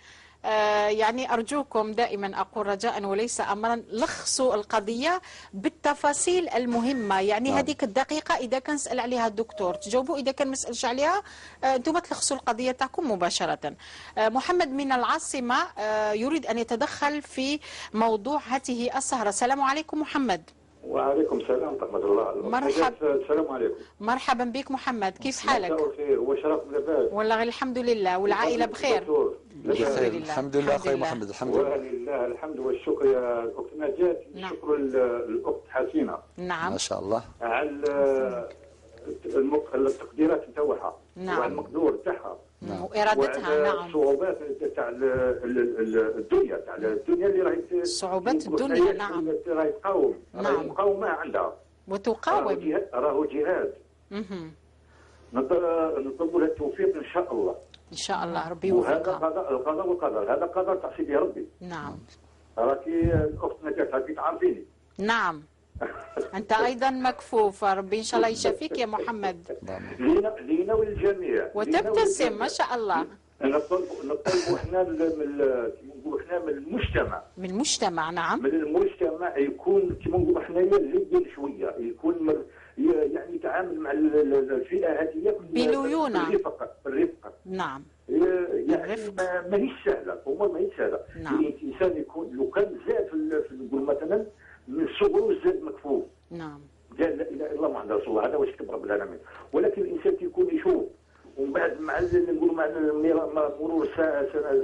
يعني أرجوكم دائما أقول رجاء وليس أمرا لخصوا القضية بالتفاصيل المهمة. يعني هذيك الدقيقة إذا كان سأل عليها الدكتور تجاوبوا، إذا كان ما سألش عليها أنتم تلخصوا القضية تاعكم مباشرة. محمد من العاصمة يريد أن يتدخل في موضوع هذه السهرة. السلام عليكم محمد. وعليكم السلام ورحمة الله. مرحبا. السلام عليكم. مرحبا بك محمد، كيف حالك؟ مساء الخير، وشرف لاباس؟ والله الحمد لله، والعائلة بخير؟ بخير الحمد لله اخوي محمد. الحمد لله. ولله الحمد والشكر يا الاخت نجاة. الشكر الاخت حسينة. نعم ما شاء الله. على التقديرات نتاعها. نعم. وعلى المقدور تاعها. وإرادتها. نعم. الصعوبات تاع الدنيا اللي راهي صعوبات الدنيا. نعم. راهي تقاوم. نعم. مقاومة عندها. وتقاوم. راهو جهاد. نطلب لها التوفيق ان شاء الله. ان شاء الله ربي وهذا يوفقها. القضاء والقدر، هذا قدر تاع سيدي ربي. نعم. راكي الاخت نجاة راكي تعرفيني. نعم. انت ايضا مكفوف، ربي ان شاء الله يشافيك يا محمد. لينا وللجميع. وتبتسم ما شاء الله. نطلبوا احنا نقولوا احنا من المجتمع. من المجتمع. نعم. من المجتمع يكون كيما نقولوا احنا لين شويه، يكون يعني يتعامل مع الفئه هذه بليونه. بالرفق. نعم. يعني ماهيش سهله، الامور ماهيش سهله. نعم. الانسان يكون لو كان زاد في نقول مثلا من صغره زاد مكفوف. نعم. قال لا اله الا الله محمد رسول الله، هذا واش كتب رب العالمين. ولكن الانسان كيكون يشوف ومن بعد مع نقولوا مع مرور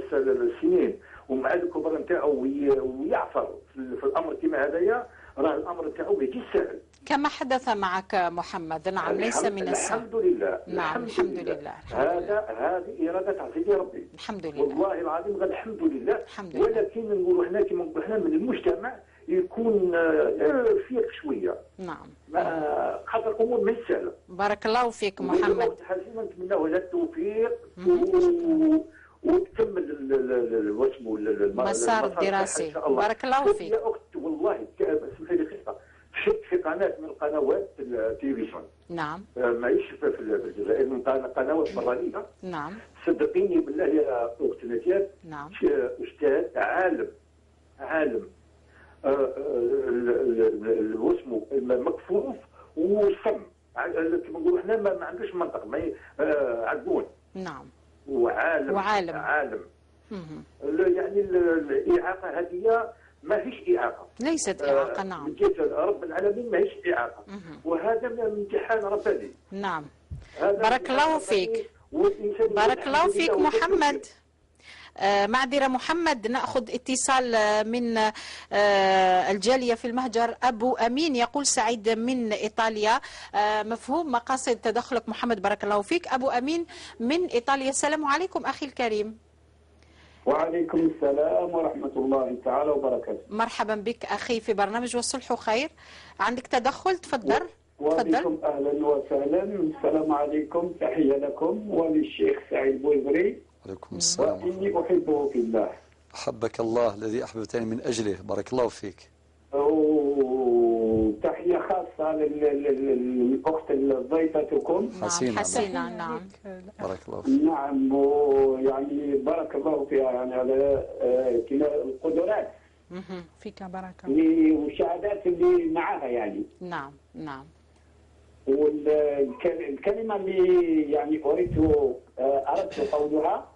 السنين ومع الكبر نتاعو ويعثر في الامر كما هذايا، راه الامر نتاعو ماشي سهل. كما حدث معك محمد. نعم. ليس من السهل. الحمد لله. نعم. الحمد لله. هذه اراده تاع سيدي ربي. الحمد لله. والله العظيم غير الحمد لله. الحمد لله. ولكن نقولوا احنا كما نقولوا احنا من المجتمع يكون فيق شويه. نعم. خاطر الامور ماهيش سهله. بارك الله فيك محمد. حسنا نتمناو لها التوفيق وتكمل واسمه المسار الدراسي. بارك الله فيك. يا اخت والله اسمحي لي خطه، شفت في قناه من القنوات التلفزيون. نعم. ماهيش في الجزائر، من قنوات برانيه. نعم. صدقيني بالله يا اخت نجاة. نعم. استاذ عالم واسمه مكفوف وصم، كما نقولوا احنا ما عندوش منطق، عقول. نعم. وعالم. عالم. يعني الاعاقه هذه ماهيش اعاقه. ليست اعاقه. نعم. من جهه رب العالمين ماهيش اعاقه. وهذا من امتحان رباني. نعم. بارك الله فيك. بارك الله فيك محمد. معذرة محمد، نأخذ اتصال من الجالية في المهجر. أبو أمين يقول سعيد من إيطاليا. مفهوم مقاصد تدخلك محمد، بارك الله فيك. أبو أمين من إيطاليا. السلام عليكم أخي الكريم. وعليكم السلام ورحمة الله تعالى وبركاته. مرحبا بك أخي في برنامج والصلح خير. عندك تدخل؟ تفضل. وبكم أهلا وسهلا. السلام عليكم، تحية لكم وللشيخ سعيد بويزري. عليكم السلام. وإني أحبه في الله. أحبك الله الذي أحببتني من أجله، بارك الله فيك. وتحية خاصة للأخت ضيفتكم حسينة. نعم. بارك الله فيك. نعم. ويعني بارك الله فيها يعني على القدرات. فيك بركة. والشهادات اللي معها يعني. نعم. نعم. والكلمة اللي يعني أردت قولها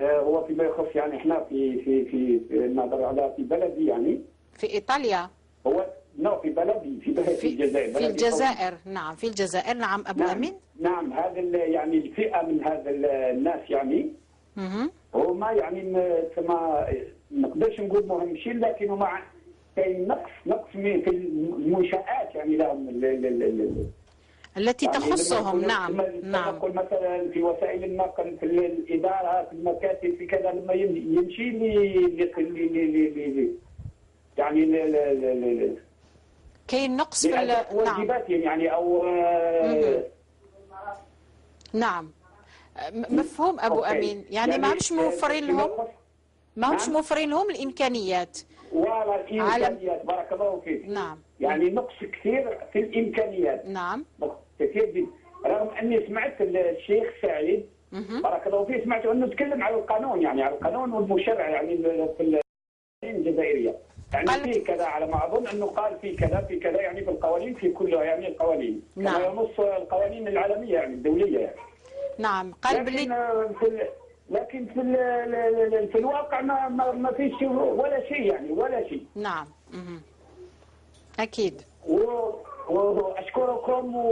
هو فيما يخص يعني احنا في نظر على في بلدي يعني في إيطاليا. هو في بلدي في الجزائر. في الجزائر. نعم. في الجزائر. نعم. أبو أمين. نعم. هذا يعني الفئة من هذا الناس يعني هما يعني ما نقدرش نقول مهمشين، لكن هما كاين نقص في المنشآت يعني لهم التي يعني تخصهم. نعم نعم. نقول مثلا في وسائل النقل، في الاداره، في المكاتب، في كذا، لما يمشي يعني كاين نقص في نعم واجباتهم يعني او نعم مفهوم ابو امين. يعني ما همش موفرين لهم، ما همش موفرين لهم الامكانيات. ولا الامكانيات. بارك الله فيك. نعم. يعني نقص كثير في الامكانيات. نعم. نقص كثير جدا. رغم اني سمعت الشيخ سعيد بارك الله فيه، سمعت انه تكلم على القانون، يعني على القانون والمشرع يعني في الجزائريه. يعني في كذا على ما اظن انه قال في كذا في كذا، يعني في القوانين، في كلها يعني القوانين. نعم. كما ينص القوانين العالميه يعني الدوليه يعني. نعم. قال لكن في الواقع ما فيش ولا شيء، يعني ولا شيء. نعم. اكيد. واشكركم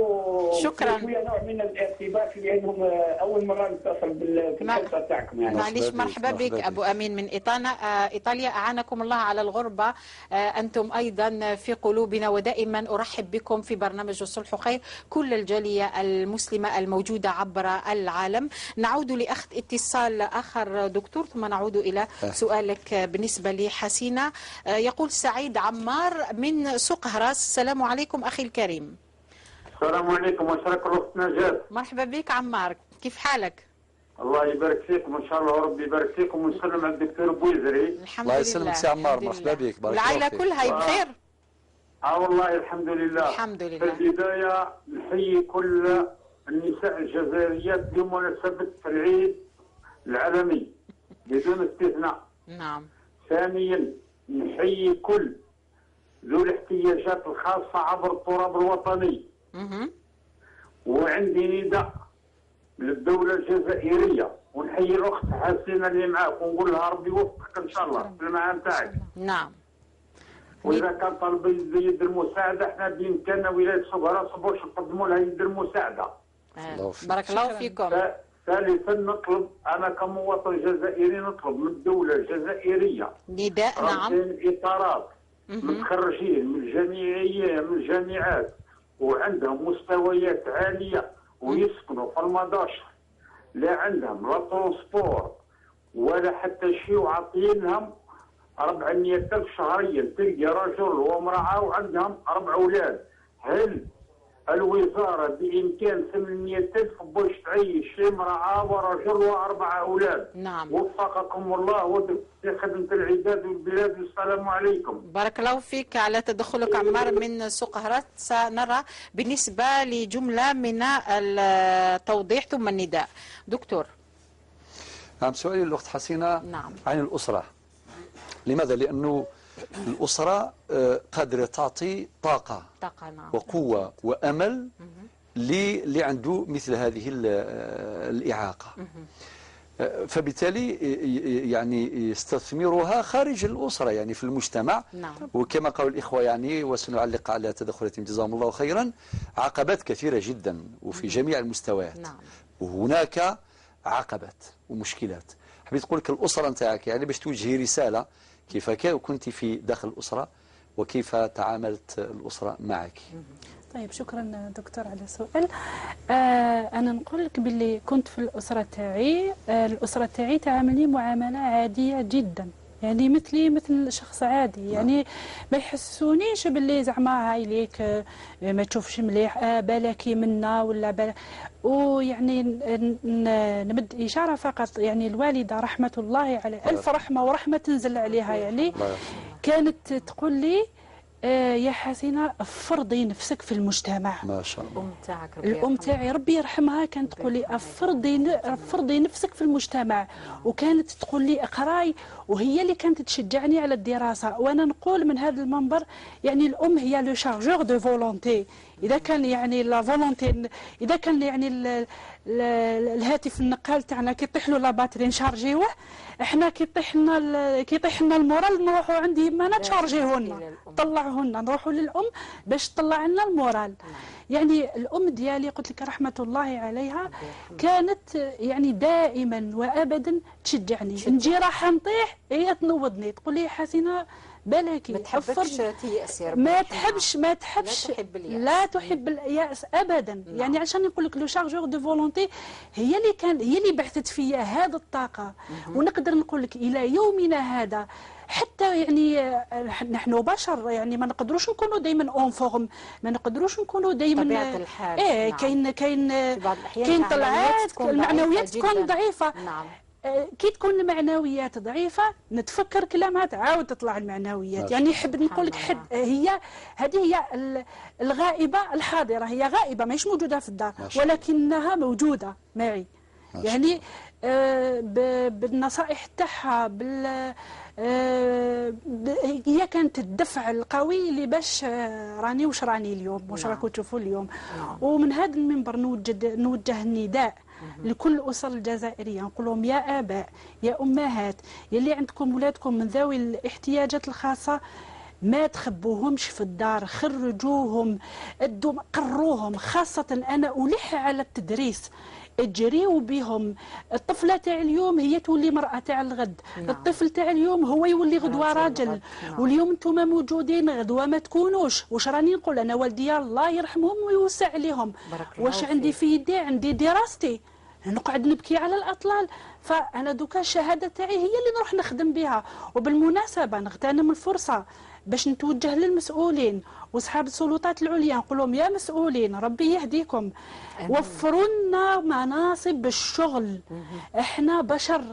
شكرا. شويه نوع من الارتباك لانهم اول مره نتصل في الحلقه تاعكم يعني. معليش. مرحبا بك ابو امين من ايطاليا. اعانكم الله على الغربه. انتم ايضا في قلوبنا، ودائما ارحب بكم في برنامج الصلح خير كل الجاليه المسلمه الموجوده عبر العالم. نعود لاخذ اتصال اخر دكتور، ثم نعود الى سؤالك بالنسبه لحسينه. يقول سعيد عمار من سوق هراس: السلام عليكم اخي الكريم. السلام عليكم وشرك الاخت نجاة. مرحبا بك عمار، كيف حالك؟ الله يبارك فيكم ان شاء الله، وربي يبارك فيكم، ونسلم على الدكتور بويزري. الحمد الله يسلمك سي عمار، مرحبا بك. العائله كلها بخير؟ والله الحمد لله. الحمد لله. في البدايه نحيي كل النساء الجزائريات بمناسبه العيد العالمي بدون استثناء. نعم. ثانيا نحيي كل ذو الاحتياجات الخاصه عبر التراب الوطني. وعندي نداء للدوله الجزائريه، ونحيي الاخت حسينه اللي معاك ونقول لها ربي يوفقك ان شاء الله في المهام تاعك. نعم. واذا كان طلب يد المساعده احنا بامكاننا ولايه سوق هراس باش نقدموا لها يد المساعده. بارك الله فيكم. ثالثا نطلب، انا كمواطن جزائري نطلب من الدوله الجزائريه نداء. نعم. اطارات متخرجين من الجامعيه من الجامعات وعندهم مستويات عاليه ويسكنوا في المداشر، لا عندهم لا ترونسبور ولا حتى شيء، وعاطينهم 400,000 شهريا. تلقى رجل وامراه وعندهم 4 اولاد. هل الوزاره بامكان 800,000 باش تعيش امراه ورجل و4 اولاد؟ نعم. وفقكم الله في خدمه العباد والبلاد، والسلام عليكم. بارك الله فيك على تدخلك عمار من سوق هراس. سنرى بالنسبه لجمله من التوضيح ثم النداء. دكتور. نعم. سؤالي للاخت حسينه. نعم. عن الاسره. لماذا؟ لانه الاسره قادره تعطي طاقه نعم. وقوه وامل اللي عنده مثل هذه الاعاقه. فبالتالي يعني يستثمرها خارج الأسرة، يعني في المجتمع. نعم. وكما قال الإخوة يعني، وسنعلق على تدخلاتهم جزاهم الله خيرا، عقبات كثيرة جدا وفي جميع المستويات. نعم. وهناك عقبات ومشكلات. حبيت أقول لك الأسرة نتاعك يعني باش توجهي رسالة كيف كنت في داخل الأسرة وكيف تعاملت الأسرة معك. طيب شكرا دكتور على السؤال. انا نقول لك باللي كنت في الاسره تاعي، الاسره تاعي تعاملني معامله عاديه جدا، يعني مثل شخص عادي، يعني ما يحسونيش باللي زعما هاي ليك ما تشوفش مليح بالكي منا ولا ويعني نمد اشاره فقط، يعني الوالده رحمه الله عليها الف رحمه ورحمه تنزل عليها، يعني كانت تقول لي يا حسينه افرضي نفسك في المجتمع. ما شاء الله. الام تاعي ربي يرحمها كانت تقول لي افرضي نفسك في المجتمع، وكانت تقول لي اقراي، وهي اللي كانت تشجعني على الدراسه. وانا نقول من هذا المنبر يعني الام هي لو شارجور دو فولونتي. اذا كان يعني لا فولونتي، اذا كان يعني الهاتف النقال تاعنا كيطيح له لا باتري نشارجيوه، احنا كيطيح لنا المورال نروحوا عند يمانا تشارجيهن، طلعوهن نروحوا للام باش تطلع لنا المورال. يعني الأم ديالي قلت لك رحمة الله عليها كانت يعني دائما وأبدا تشجعني، نجي راح نطيح هي تنوضني تقول لي حسينة بالك ما تحبش تيأس يا ربي، ما تحبش لا تحب اليأس أبدا. نعم. يعني عشان نقول لك لو شارجور دو فولونتي هي اللي بعثت فيا هذه الطاقة. ونقدر نقول لك إلى يومنا هذا حتى يعني نحن بشر، يعني ما نقدروش نكونوا دايما اون فورم، ما نقدروش نكونوا دايما طبيعة الحال. نعم. كاين طلعات المعنويات تكون ضعيفة. نعم. كي تكون المعنويات ضعيفة نتفكر كلامها تعاود تطلع المعنويات. يعني حب نقول لك هذه هي الغائبة الحاضرة، هي غائبة ماهيش موجودة في الدار ولكنها موجودة معي. يعني بالنصائح تاعها هي كانت الدفع القوي اللي باش راني واش راني اليوم واش راكم تشوفوا اليوم. ومن هذا المنبر نوجه النداء لكل الأسر الجزائرية، نقول لهم يا آباء يا أمهات يلي عندكم ولادكم من ذوي الاحتياجات الخاصة ما تخبوهمش في الدار، خرجوهم قروهم. خاصة أنا ألح على التدريس، اجريوا بهم. الطفلة تاع اليوم هي تولي مرأة تاع الغد. نعم. الطفل تاع اليوم هو يولي غدوة راجل. نعم. واليوم انتم موجودين غدوة ما تكونوش. واش راني نقول انا والديا الله يرحمهم ويوسع عليهم. واش عندي في يدي؟ عندي دراستي، نقعد نبكي على الأطلال. فأنا دوكا الشهادة تاعي هي اللي نروح نخدم بها. وبالمناسبة نغتنم الفرصة باش نتوجه للمسؤولين واصحاب السلطات العليا، نقول لهم يا مسؤولين ربي يهديكم، وفروا لنا مناصب الشغل. احنا بشر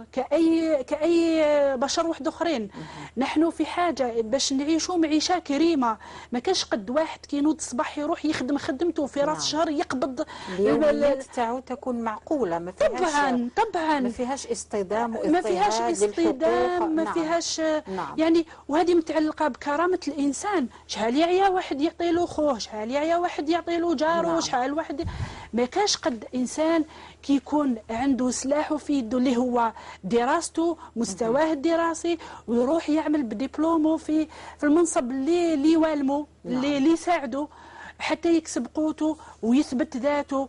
كأي بشر واحد اخرين. نحن في حاجه باش نعيشوا معيشه كريمه. ما كاش قد واحد كينوض الصباح يروح يخدم خدمته في راس الشهر يقبض اليوميات تاعو تكون معقوله، ما فيهاش طبعا ما فيهاش اصطدام ما فيهاش اصطدام ما فيهاش. نعم. يعني وهذه متعلقه بكرامه الانسان. شحال يعيا واحد يعطي له خوه، شحال يعيا واحد يعطي له جاره. نعم. شحال واحد ما كاش قد انسان كيكون عنده سلاحه في يده اللي هو دراسته مستواه الدراسي، ويروح يعمل بدبلومه في المنصب اللي يوالمه. نعم. اللي يساعده حتى يكسب قوته ويثبت ذاته.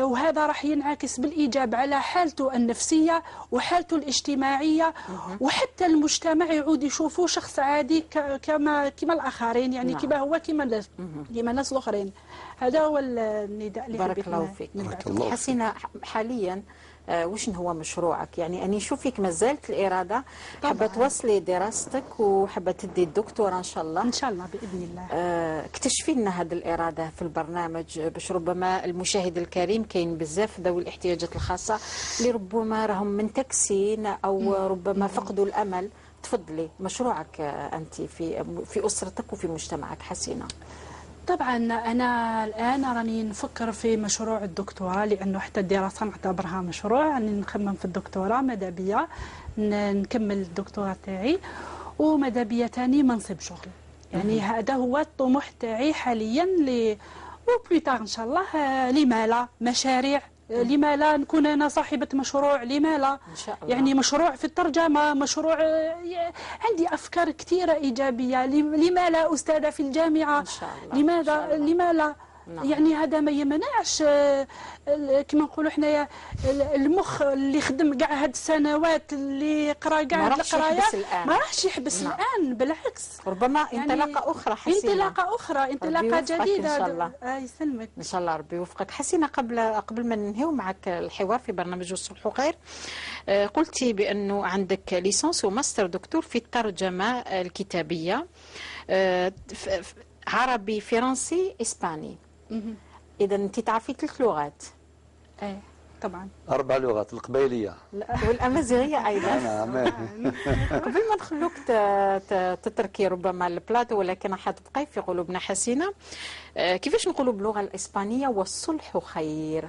وهذا راح ينعكس بالإيجاب على حالته النفسية وحالته الاجتماعية. وحتى المجتمع يعود يشوفه شخص عادي كما الآخرين، يعني كما هو كما الناس الآخرين. هذا هو النداء اللي بارك الله فيك. حسينة حاليا وشن هو مشروعك؟ يعني أني نشوفك ما زالت الإرادة، حابة توصلي دراستك وحابة تدي الدكتوراه إن شاء الله. إن شاء الله بإذن الله. اكتشفي لنا هذه الإرادة في البرنامج باش ربما المشاهد الكريم كاين بزاف ذوي الاحتياجات الخاصة اللي ربما راهم منتكسين أو ربما فقدوا الأمل. تفضلي مشروعك أنت في أسرتك وفي مجتمعك حسينة. طبعا أنا الآن راني نفكر في مشروع الدكتوراه، لأنه حتى الدراسة نعتبرها مشروع. يعني نخمم في الدكتوراه ماذا بيا نكمل الدكتوراه تاعي، وماذا بيا تاني منصب شغل. يعني هذا هو الطموح تاعي حاليا. وبليتار إن شاء الله لما لا مشاريع، لما لا نكون أنا صاحبة مشروع، لما لا إن شاء الله. يعني مشروع في الترجمة، مشروع عندي أفكار كثيرة إيجابية. لما لا أستاذة في الجامعة؟ إن شاء الله. لماذا؟ لما لا؟ نعم. يعني هذا ما يمنعش كما نقولوا حنايا المخ اللي خدم كاع هاد السنوات اللي قرا كاع القرايه ما راحش يحبس. نعم. الان بالعكس ربما انطلاقه اخرى حسينة. انطلاقه اخرى، انطلاقه جديده. ان شاء الله. يسلمك ان شاء الله ربي يوفقك. حسينة قبل ما ننهيو معك الحوار في برنامج الصلح وخير، قلتي بانه عندك ليسانس وماستر دكتور في الترجمه الكتابيه، عربي فرنسي اسباني. إذا أنت تعرفي 3 لغات. إيه طبعا. 4 لغات، القبيلية والأمازيغية أيضا. نعم. قبل ما نخلوك تتركي ربما البلاطو، ولكن حتبقي في قلوبنا حسينة. كيفاش نقولوا باللغة الإسبانية والصلح خير؟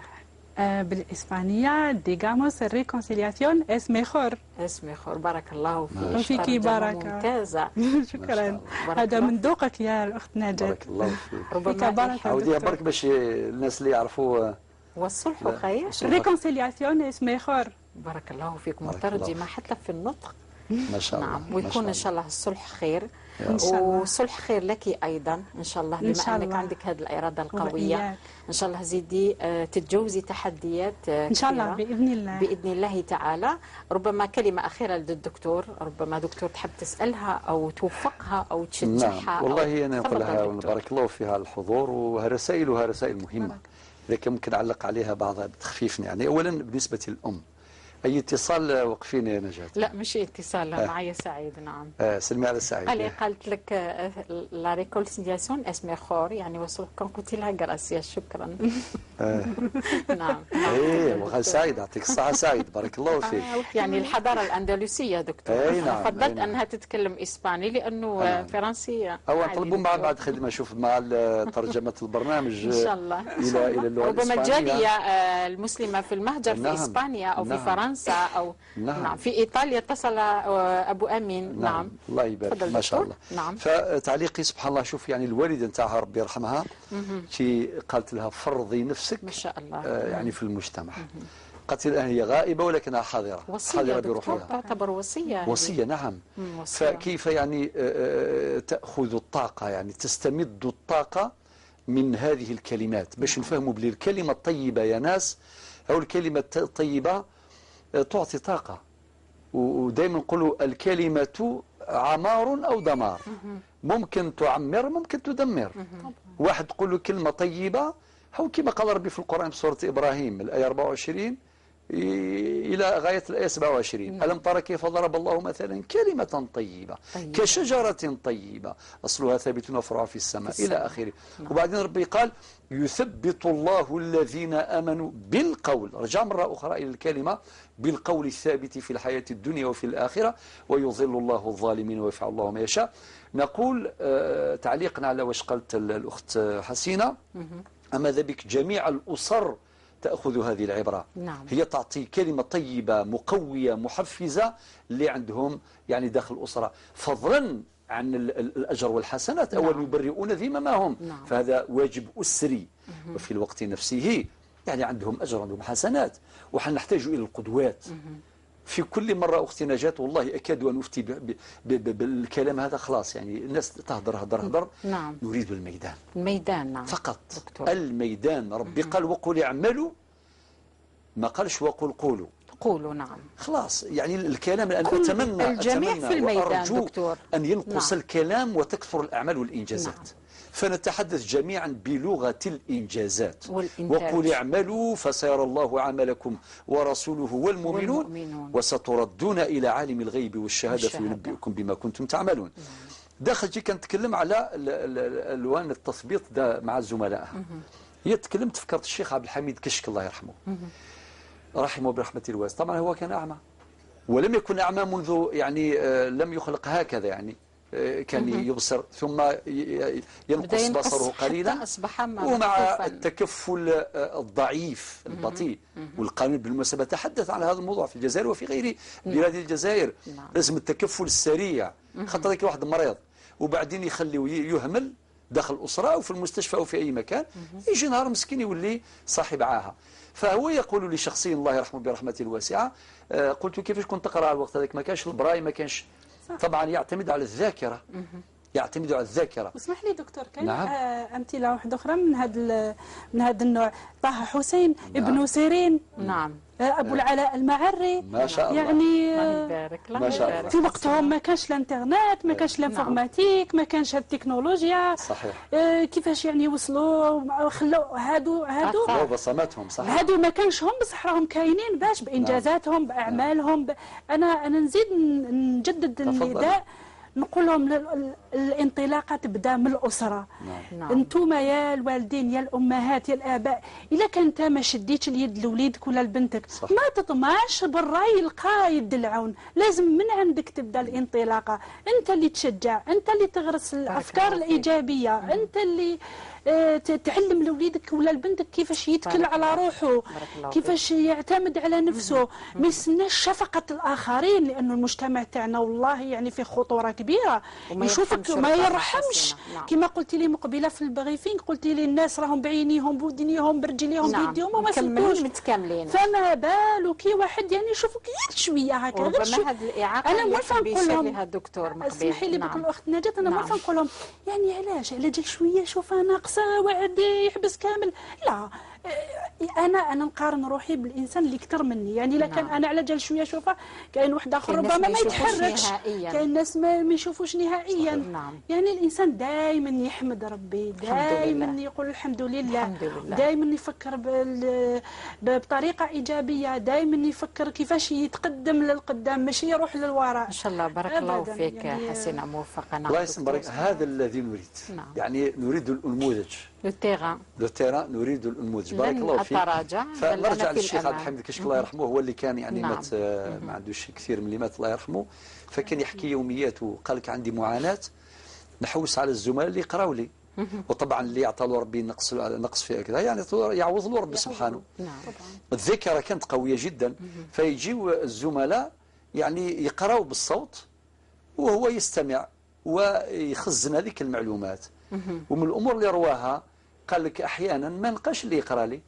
بالإسبانية digamos reconciliación es mejor. es mejor. بارك الله فيك. وفيكي بركة. ممتازة. شكرا. هذا من ذوقك يا الأخت نجاة. بارك الله فيك. ربما بركة. عاوديها برك باش الناس اللي يعرفوا. والصلح خير. reconciliación es mejor. بارك الله فيك. مترجمة حتى في النطق ما شاء الله. نعم، ويكون إن شاء الله الصلح خير، إن شاء الله. وصلح خير لك أيضا إن شاء الله، إن بما شاء أنك الله. عندك هذه الإرادة القوية. وإياك. إن شاء الله زيدي تتجوزي تحديات إن شاء الله كثيرة بإذن الله. بإذن الله تعالى. ربما كلمة أخيرة للدكتور، ربما دكتور تحب تسألها أو توفقها أو تشجعها. نعم والله أنا نقول لها دكتور. بارك الله فيها الحضور، ورسائلها رسائل مهمة، لكن ممكن أعلق عليها بعضها بتخفيف. يعني أولا بالنسبة للأم، أي اتصال وقفين يا نجاة؟ لا مش اتصال، معي سعيد. نعم. سلمي على سعيد. قالي قالت لك لا ريكونسيلياسيون اسمي خور، يعني وصلكم قلت لها جراسيا شكرا. نعم. ايه وخال سعيد، يعطيك الصحة سعيد، بارك الله فيك. يعني الحضارة الأندلسية دكتور. أي نعم. فضلت أنها تتكلم إسباني لأنه فرنسية. أو نطلبوا مع بعض خدمة، شوف مع ترجمة البرنامج إن شاء الله. إلى اللغة ربما الإسبانية. الجالية المسلمة في المهجر في إسبانيا أو في فرنسا أو نعم في إيطاليا اتصل أبو أمين. نعم الله يبارك، ما شاء الله. نعم. فتعليقي سبحان الله، شوف يعني الوالدة نتاعها ربي يرحمها كي قالت لها فرضي نفسك ما شاء الله يعني في المجتمع. قالت الآن هي غائبة ولكنها حاضرة. وصية دكتور، تعتبر وصية. وصية نعم. وصية. فكيف يعني تأخذ الطاقة، يعني تستمد الطاقة من هذه الكلمات باش نفهموا بلي الكلمة الطيبة يا ناس، أو الكلمة الطيبة تعطي طاقة. ودائما نقولوا الكلمة عمار أو دمار، ممكن تعمر ممكن تدمر. واحد تقول له كلمة طيبة، أو كما قال ربي في القرآن في سورة إبراهيم الآية 24 إلى غاية الآية 27، ألم ترى كيف ضرب الله مثلا كلمة طيبة كشجرة طيبة أصلها ثابت وفرعها في السماء إلى آخره. وبعدين ربي قال يثبت الله الذين آمنوا بالقول، رجع مرة أخرى إلى الكلمة بالقول الثابت في الحياة الدنيا وفي الآخرة، ويضل الله الظالمين ويفعل الله ما يشاء. نقول تعليقنا على واش قالت الأخت حسينة، ماذا بك جميع الأسر تأخذ هذه العبرة. نعم. هي تعطي كلمة طيبة مقوية محفزة اللي عندهم يعني داخل الأسرة، فضلا عن الأجر والحسنات. نعم. أول يبرئون ذممهم. نعم. فهذا واجب أسري، وفي الوقت نفسه يعني عندهم أجر عندهم حسنات، ونحن نحتاج إلى القدوات. في كل مرة أختي نجاة والله أكاد أن أفتي بالكلام هذا، خلاص يعني الناس تهدر هدر هدر. نعم. نريد الميدان. الميدان. نعم. فقط دكتور. الميدان. ربي قال وقل اعملوا، ما قالش وقل قولوا. قولوا. نعم. خلاص يعني الكلام الآن أتمنى الجميع في الميدان وأرجو دكتور أن ينقص الكلام وتكثر الأعمال والإنجازات. نعم. فنتحدث جميعا بلغة الإنجازات. والإنتاج. وقل اعملوا فسيرى الله عملكم ورسوله والمؤمنون وستردون إلى عالم الغيب والشهادة فينبئكم بما كنتم تعملون. داخل جي كنتكلم على الوان التثبيط ده مع الزملاء. هي تكلمت فكرت الشيخ عبد الحميد كشك الله يرحمه، رحمه برحمة الواسع. طبعا هو كان أعمى، ولم يكن أعمى منذ يعني لم يخلق هكذا، يعني كان يبصر ثم ينقص بصره قليلا، ومع التكفل الضعيف البطيء. والقانون بالمناسبة تحدث عن هذا الموضوع في الجزائر وفي غير بلاد الجزائر. لازم التكفل السريع، خاطر هيك واحد مريض وبعدين يخليه يهمل داخل الأسرة أو في المستشفى أو في أي مكان، يجي نهار مسكين يولي صاحب عاهة. فهو يقول لي شخصيا الله يرحمه برحمته الواسعة، قلت كيفاش كنت تقرأ على الوقت هذاك؟ ما كانش البراي، ما كانش. طبعا يعتمد على الذاكرة، يعتمد على الذاكرة. اسمح لي دكتور، كاين نعم. أمثلة واحدة أخرى من هذا النوع. طه حسين، نعم. ابن سيرين، نعم. أبو العلاء المعري، ما شاء الله. يعني ما شاء الله. في وقتهم ما كانش الانترنت، ما كانش الانفورماتيك، ما كانش التكنولوجيا. صحيح. كيفاش يعني وصلوا خلوا هادو بصماتهم. صحيح. هادو ما كانش هم بصح راهم كاينين باش بإنجازاتهم بأعمالهم. أنا نزيد نجدد النداء، نقول لهم الانطلاقه تبدا من الاسره. نعم. انتم يا الوالدين يا الامهات يا الاباء، الا كنت ما شديتش اليد لوليدك ولا لبنتك ما تطمعش بالراي القا يدلعون. لازم من عندك تبدا الانطلاقه، انت اللي تشجع، انت اللي تغرس الافكار الايجابيه، انت اللي تعلم لوليدك ولا لبنتك كيفاش يتكل على روحه، كيفاش يعتمد على نفسه، ما يستناش شفقة الآخرين، لأنه المجتمع تاعنا والله يعني في خطورة كبيرة، يشوفك ما يرحمش. كما قلت لي مقبلة في البريفينغ، قلت لي الناس راهم بعينيهم بودنيهم برجليهم بيديهم وما فهموش متكاملين، فما بالو كي واحد يعني يشوفك غير شويه هكا غير شويه. انا موافقه نقول لهم الدكتور اسمحي لي بك الاخت نجاة، انا موافقه نقول لهم يعني علاش على جال شويه شوفها ناقصه وعد يحبس كامل، لا انا نقارن روحي بالانسان اللي اكثر مني، يعني الا كان انا على جال شويه شوفها كاين واحد اخر ربما ما يتحركش، كاين الناس ما يشوفوش نهائيا. يعني الانسان دائما يحمد ربي، دائما يقول الحمد لله، دائما يفكر بطريقه ايجابيه، دائما يفكر كيفاش يتقدم للقدام ماشي يروح للوراء. ان شاء الله. بارك الله فيك يعني حسينه، موفقه. الله يسلمك. هذا الذي نريد. يعني نريد النموذج، لو تيران نريد النموذج. بارك الله فيك. فنرجع للشيخ عبد الحميد كشك الله يرحمه، هو اللي كان يعني ما عندوش كثير من اللي الله يرحمه، فكان يحكي يومياته، قال لك عندي معاناة نحوس على الزملاء اللي يقراوا لي، وطبعا اللي يعطى له ربي نقص في كذا يعني يعوض له ربي سبحانه. الذاكرة كانت قوية جدا، فيجيو الزملاء يعني يقراوا بالصوت وهو يستمع ويخزن هذيك المعلومات. ومن الأمور اللي رواها قال لك أحيانا ما نلقاش اللي يقرأ لي،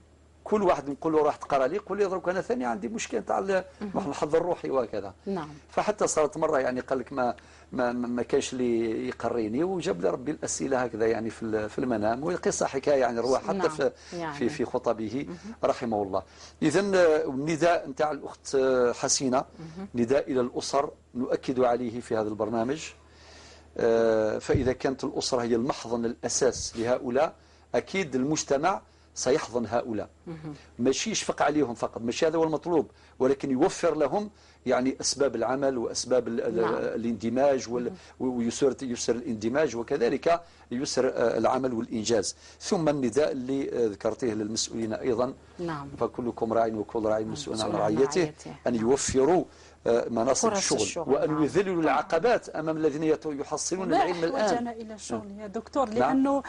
كل واحد نقول له راح تقرأ لي يقول لي ضرك أنا ثاني عندي مشكلة تاع الحظ الروحي وكذا. فحتى صارت مرة يعني قال لك ما كانش اللي يقريني، وجاب لي ربي الأسئلة هكذا يعني في المنام، وقصة حكاية يعني رواها حتى في خطبه رحمه الله. إذا النداء نتاع الأخت حسينة نداء إلى الأسر نؤكد عليه في هذا البرنامج. فإذا كانت الأسرة هي المحضن الأساس لهؤلاء، أكيد المجتمع سيحضن هؤلاء، ماشي يشفق عليهم فقط، ماشي هذا هو المطلوب، ولكن يوفر لهم يعني أسباب العمل وأسباب الاندماج ويسر الاندماج، وكذلك يسر العمل والإنجاز. ثم النداء اللي ذكرته للمسؤولين أيضا، فكلكم راع وكل راع مسؤول عن رعيته، أن يوفروا مناصب الشغل وأن يذللوا العقبات أمام الذين يحصلون العلم الآن. ما أحوجنا إلى الشغل يا دكتور، لأنه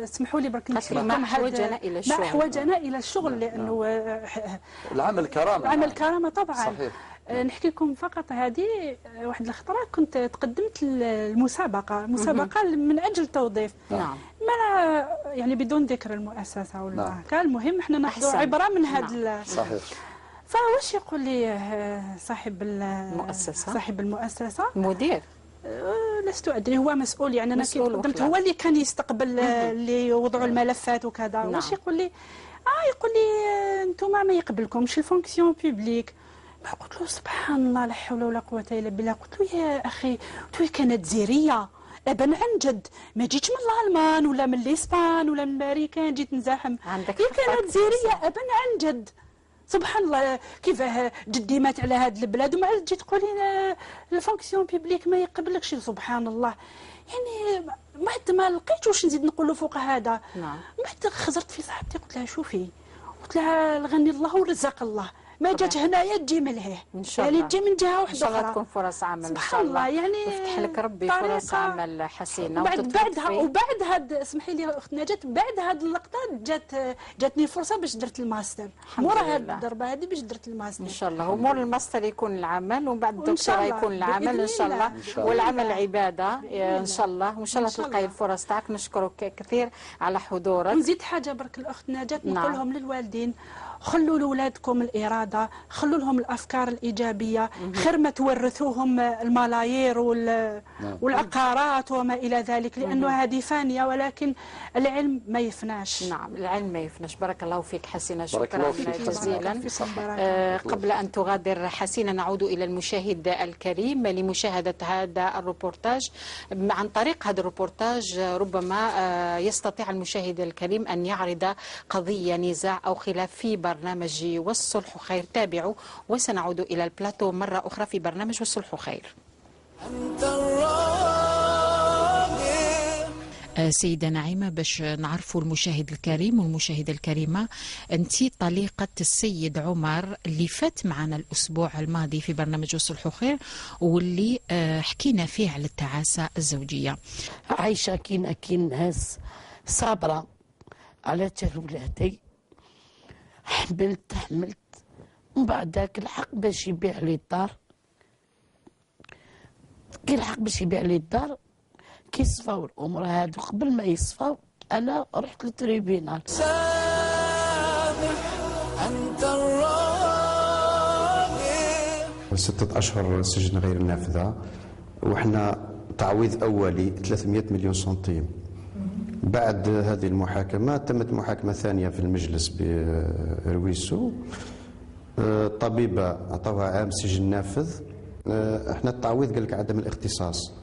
اسمحوا لي برك ما أحوجنا إلى الشغل، ما أحوجنا إلى الشغل لأنه العمل كرامة. العمل كرامة طبعا. صحيح. نحكي لكم فقط هذه واحد الخطرة كنت تقدمت المسابقة من أجل توظيف. نعم. ما يعني بدون ذكر المؤسسة ولا كان المهم احنا ناخذ عبرة من هذا. صحيح. فواش يقول لي صاحب المؤسسة المدير، لست أدري هو مسؤول يعني أنا كي قدمت هو اللي كان يستقبل اللي وضعوا الملفات وكذا. واش يقول لي يقول لي أنتم ما يقبلكمش الفونكسيون بوبليك. قلت له سبحان الله لا حول ولا قوة إلا بالله. قلت له يا أخي كانت زيرية ابا عن جد، ما جيتش من الألمان ولا من الإسبان ولا من الأمريكان جيت نزاحم، كانت زيرية ابا عن جد. سبحان الله كيفاه جدي مات على هذه البلاد ومع تجي تقولي الفونكسيون بيبليك ما يقبلكش. سبحان الله يعني ما لقيتش واش نزيد نقول له فوق هذا. بعد خزرت في صاحبتي قلت لها شوفي، قلت لها الغني الله ورزق الله، ما جات هنايا تجي من لهيه ان شاء الله، يعني تجي من جهه واحده اخرى ان شاء الله تكون فرص عمل ان شاء الله، يعني يفتح لك ربي فرص عمل حسينه. وبعد هاد اسمحي لي اخت نجاة، بعد هاد اللقطه جاتني فرصه باش درت الماستر، مورا هاد الضربه هذه باش درت الماستر ان شاء الله. ومور الماستر يكون العمل وبعد الدكتوراه يكون العمل ان شاء الله، والعمل عباده ان شاء الله، وان شاء الله تلقاي الفرص تاعك. نشكرك كثير على حضورك. نزيد حاجه برك الاخت نجاة نقول لهم للوالدين، خلوا لأولادكم الإرادة، خلوا لهم الأفكار الإيجابية، خير ما تورثوهم الملايير والعقارات وما إلى ذلك، لأنه هذه فانية ولكن العلم ما يفناش. نعم العلم ما يفناش. بارك الله فيك حسينة، شكرا جزيلا. قبل أن تغادر حسينة نعود إلى المشاهد الكريم لمشاهدة هذا الروبورتاج. عن طريق هذا الروبورتاج ربما يستطيع المشاهد الكريم أن يعرض قضية، نزاع أو خلاف في برنامج والصلح خير. تابعوا وسنعود إلى البلاتو مرة أخرى في برنامج والصلح خير. سيدة نعيمة، باش نعرفوا المشاهد الكريم والمشاهدة الكريمة، أنت طليقة السيد عمر اللي فات معنا الأسبوع الماضي في برنامج والصلح خير، واللي حكينا فيه على التعاسة الزوجية. عايشة أكين هاس صابرة على تا ولادي. حملت ومن بعد ذاك الحق باش يبيع لي الدار. كي الحق باش يبيع لي الدار كي صفاو الامور هادو، قبل ما يصفاو انا رحت للتريبينال. أنت الرابع. 6 أشهر سجن غير نافذة، وحنا تعويض أولي 300 مليون سنتيم. بعد هذه المحاكمة تمت محاكمة ثانية في المجلس برويسو، الطبيبة عطاوها عام سجن نافذ. احنا التعويض قال لك عدم الاختصاص،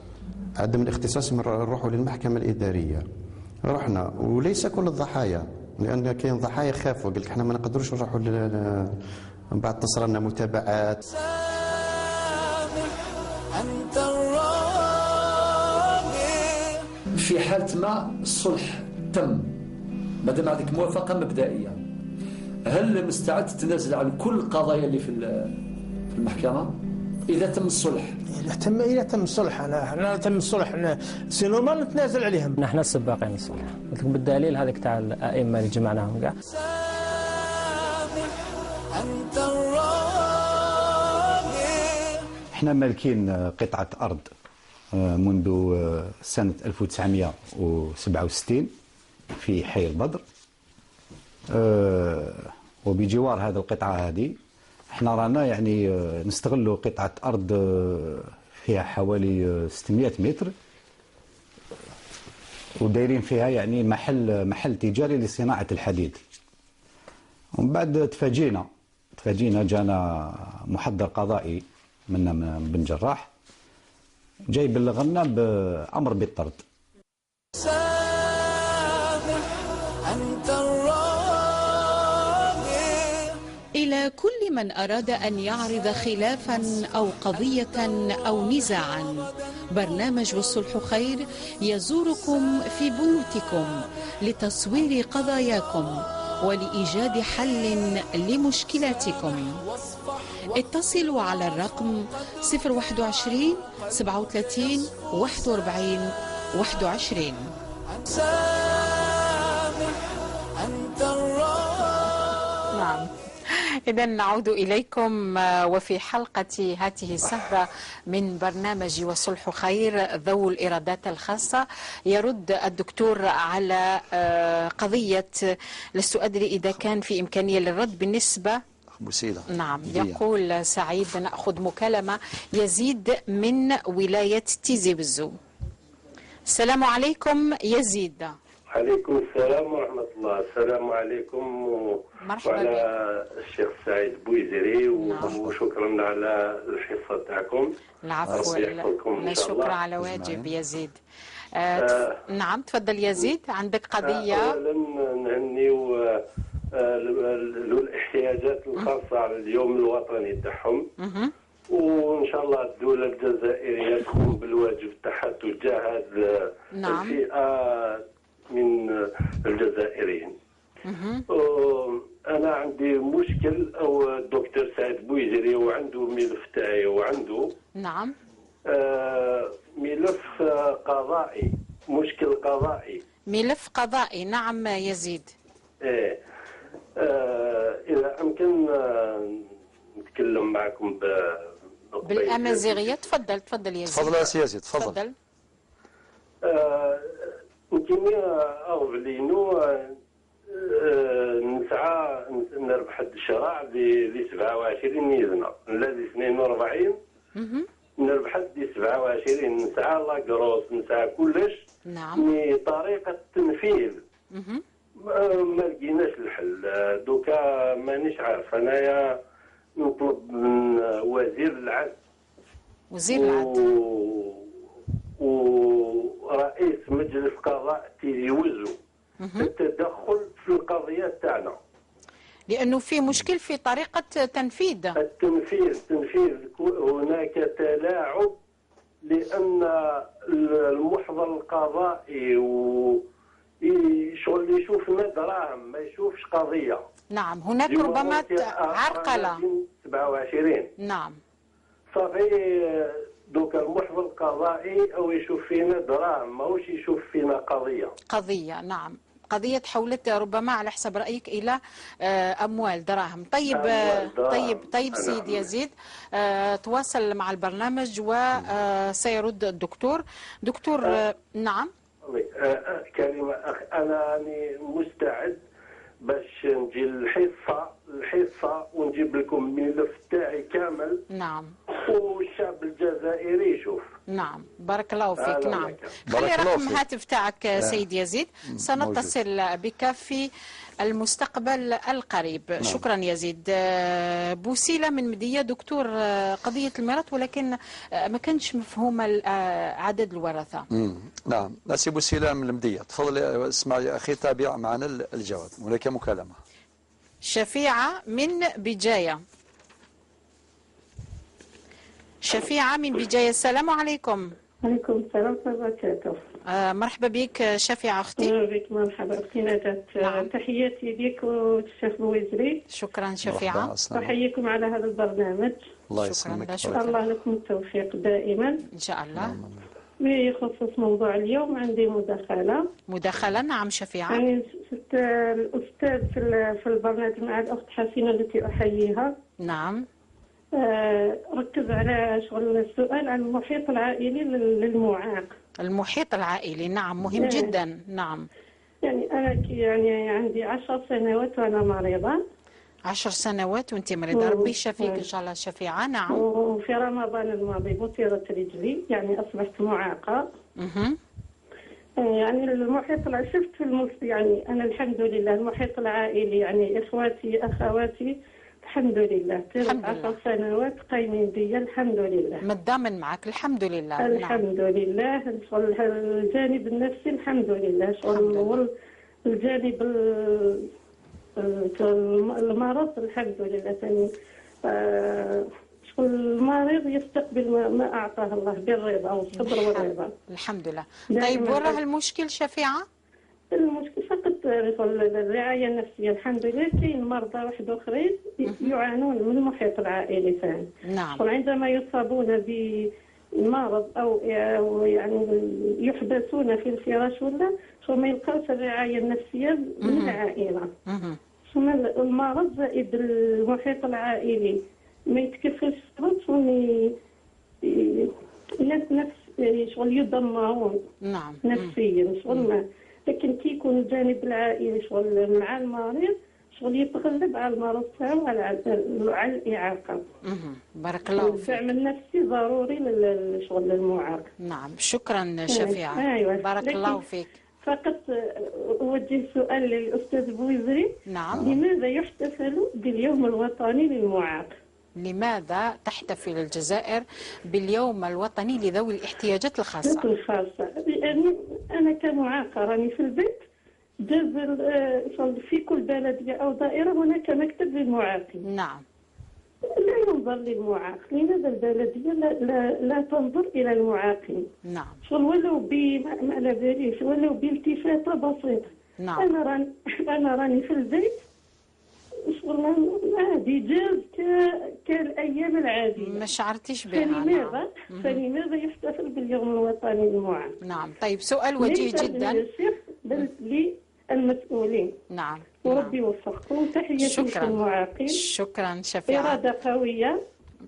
عدم الاختصاص نروحوا للمحكمة الإدارية. رحنا وليس كل الضحايا، لأن كاين ضحايا خافوا، قال لك احنا ما نقدروش نروحوا من بعد تصل لنا متابعات. أنت الرابع. في حالة ما الصلح تم، مادام عندك موافقة مبدئية، هل مستعد تتنازل عن كل القضايا اللي في المحكمة إذا تم الصلح؟ إذا تم الصلح أنا تم الصلح سينو ما نتنازل عليهم. نحن السباقين الصلح، قلت لك بالدليل هذاك تاع الأئمة اللي جمعناهم كاع. أنت الرابع. احنا مالكين قطعة أرض منذ سنة 1967 في حي البدر، وبجوار هذه القطعة هذه احنا رانا يعني نستغلوا قطعة أرض فيها حوالي 600 متر، ودايرين فيها يعني محل تجاري لصناعة الحديد. ومن بعد تفاجئنا جانا محضر قضائي منا من بن جراح جاي بلغنا بأمر بالطرد. أنت الرابع. إلى كل من أراد أن يعرض خلافا أو قضية أو نزاعا، برنامج والصلح خير يزوركم في بيوتكم لتصوير قضاياكم ولإيجاد حل لمشكلاتكم. اتصلوا على الرقم 021 37 41 21. أنت الرابع. نعم، إذا نعود إليكم وفي حلقة هذه السهرة من برنامج وصلح خير ذو الإرادات الخاصة. يرد الدكتور على قضية، لست أدري إذا كان في إمكانية للرد بالنسبة بوسيلة. نعم، يقول سعيد نأخذ مكالمة. يزيد من ولاية تيزي بزو. السلام عليكم يزيد. عليكم السلام ورحمة الله. السلام عليكم وعلى الشيخ سعيد بويزري وشكرا على الحصة تاعكم. العفو، لا شكر على واجب يزيد. نعم تفضل يزيد، عندك قضية. أولا نهنيو ذو الاحتياجات الخاصة على اليوم الوطني تاعهم، وإن شاء الله الدولة الجزائرية تقوم بالواجب تاعها تجاه هذه الفئة من الجزائريين. أنا عندي مشكل، أو الدكتور سعيد بويزري وعنده ملف تاعي وعنده نعم ملف قضائي، مشكل قضائي. ملف قضائي، نعم يزيد. إذا أمكن نتكلم معكم بالأمازيغية. تفضل يزيد. تفضل يا سياسي، تفضل. يمكن أغلينو نسعى نربح هذا الشراع ل 27 يزنا، الذي 42 نربح ل 27 نسعى لاكروس، نسعى كلش. نعم. طريقة التنفيذ ما لقيناش الحل. دوكا مانيش عارف. انايا نطلب من وزير العدل ورئيس مجلس قضاء تيزي وزو التدخل في القضية تاعنا، لأنه في مشكل في طريقة تنفيذ التنفيذ. هناك تلاعب، لأن المحضر القضائي شغل يشوفنا دراهم ما يشوفش قضية. نعم، هناك ربما عرقلة. 27 نعم. صافي دوك المحور القضائي او يشوف فينا دراهم ماهوش يشوف فينا قضيه. نعم، قضية تحولت ربما على حسب رأيك إلى أموال دراهم. طيب طيب سيد يزيد، تواصل مع البرنامج وسيرد الدكتور. دكتور نعم. كلمة أنا مستعد باش نجي الحصة ونجيب لكم الملف تاعي كامل. نعم. والشعب الجزائري يشوف. نعم، بارك الله فيك. نعم، خلي رقم الهاتف تاعك سيد يزيد، سنتصل بك في المستقبل القريب. نعم. شكرا يزيد. بوسيلة من مدية، دكتور قضية الميراث ولكن ما كانش مفهومة عدد الورثة. نعم، ناسي بوسيلة من المدية، تفضل اسمع يا أخي، تابع معنا الجواب. هناك مكالمة. شفيعة من بجاية. شفيعة من بجاية، السلام عليكم. عليكم السلام ورحمة الله وبركاته. مرحبا بك شفيعة أختي. بك مرحبا أختي نجاة. نعم. تحياتي لك والشيخ بويزري. شكرا شفيعة. أحييكم على هذا البرنامج. الله يسلمك. الله لكم التوفيق دائما إن شاء الله. بخصوص موضوع اليوم عندي مداخلة. نعم شفيعة. يعني الأستاذ في البرنامج مع الأخت حسينة التي أحييها. نعم. ركز على شغل السؤال عن المحيط العائلي للمعاق. المحيط العائلي نعم مهم جدا. نعم. يعني أنا يعني عندي 10 سنوات وأنا مريضة. 10 سنوات وأنت مريضة، ربي يشفيك إن شاء الله شفيعة. نعم. وفي رمضان الماضي بطيرت رجلي، يعني أصبحت معاقة. يعني المحيط شفت في يعني أنا الحمد لله المحيط العائلي، يعني إخواتي أخواتي الحمد لله 10 سنوات قايمين بيا الحمد لله، متضامن معك الحمد لله. الحمد لله. الجانب النفسي الحمد لله، شغل الجانب المرض الحمد لله ثاني. شغل المريض يستقبل ما أعطاه الله بالرضا والصبر والرضا الحمد لله. طيب وراه المشكل شفيعة؟ المشكل فقط الرعاية النفسية الحمد لله. كاين مرضى واحد اخرين يعانون من المحيط العائلي ثاني. نعم. وعندما يصابون بمرض او يعني يحبسون في الفراش ولا ثم يلقاوش الرعاية النفسية من العائلة. ثم المرض زائد المحيط العائلي ما يتكفلش نفس شغل يدمرون. نعم. نفسيا شغل لكن كي يكون الجانب العائلي شغل مع المريض شغل يتغلب على المرض تاعو على الإعاقة. بارك الله فيك. الدعم النفسي ضروري شغل للمعاق. نعم شكرا شفيعة. أيوة. بارك الله فيك. فقط أوجه سؤال للأستاذ بويزري. نعم. لماذا يحتفل باليوم الوطني للمعاق؟ لماذا تحتفل الجزائر باليوم الوطني لذوي الاحتياجات الخاصة؟ يعني أنا كمعاقة راني في البيت، في كل بلدية أو دائرة هناك مكتب للمعاقين. نعم. لا ينظر للمعاق، لماذا البلدية لا تنظر إلى المعاقين؟ نعم. ولو ما باليش ولو بالتفاتة بسيطة. نعم. أنا راني في البيت شغل عادي جاز كالايام العاديه، ما شعرتيش بها. فلماذا يحتفل باليوم الوطني للمعاق؟ نعم. طيب سؤال وجيه جدا للشيخ بل للمسؤولين. نعم. وربي يوفقكم. تحياتي للمعاقين. شكرا شفيعة. إرادة قوية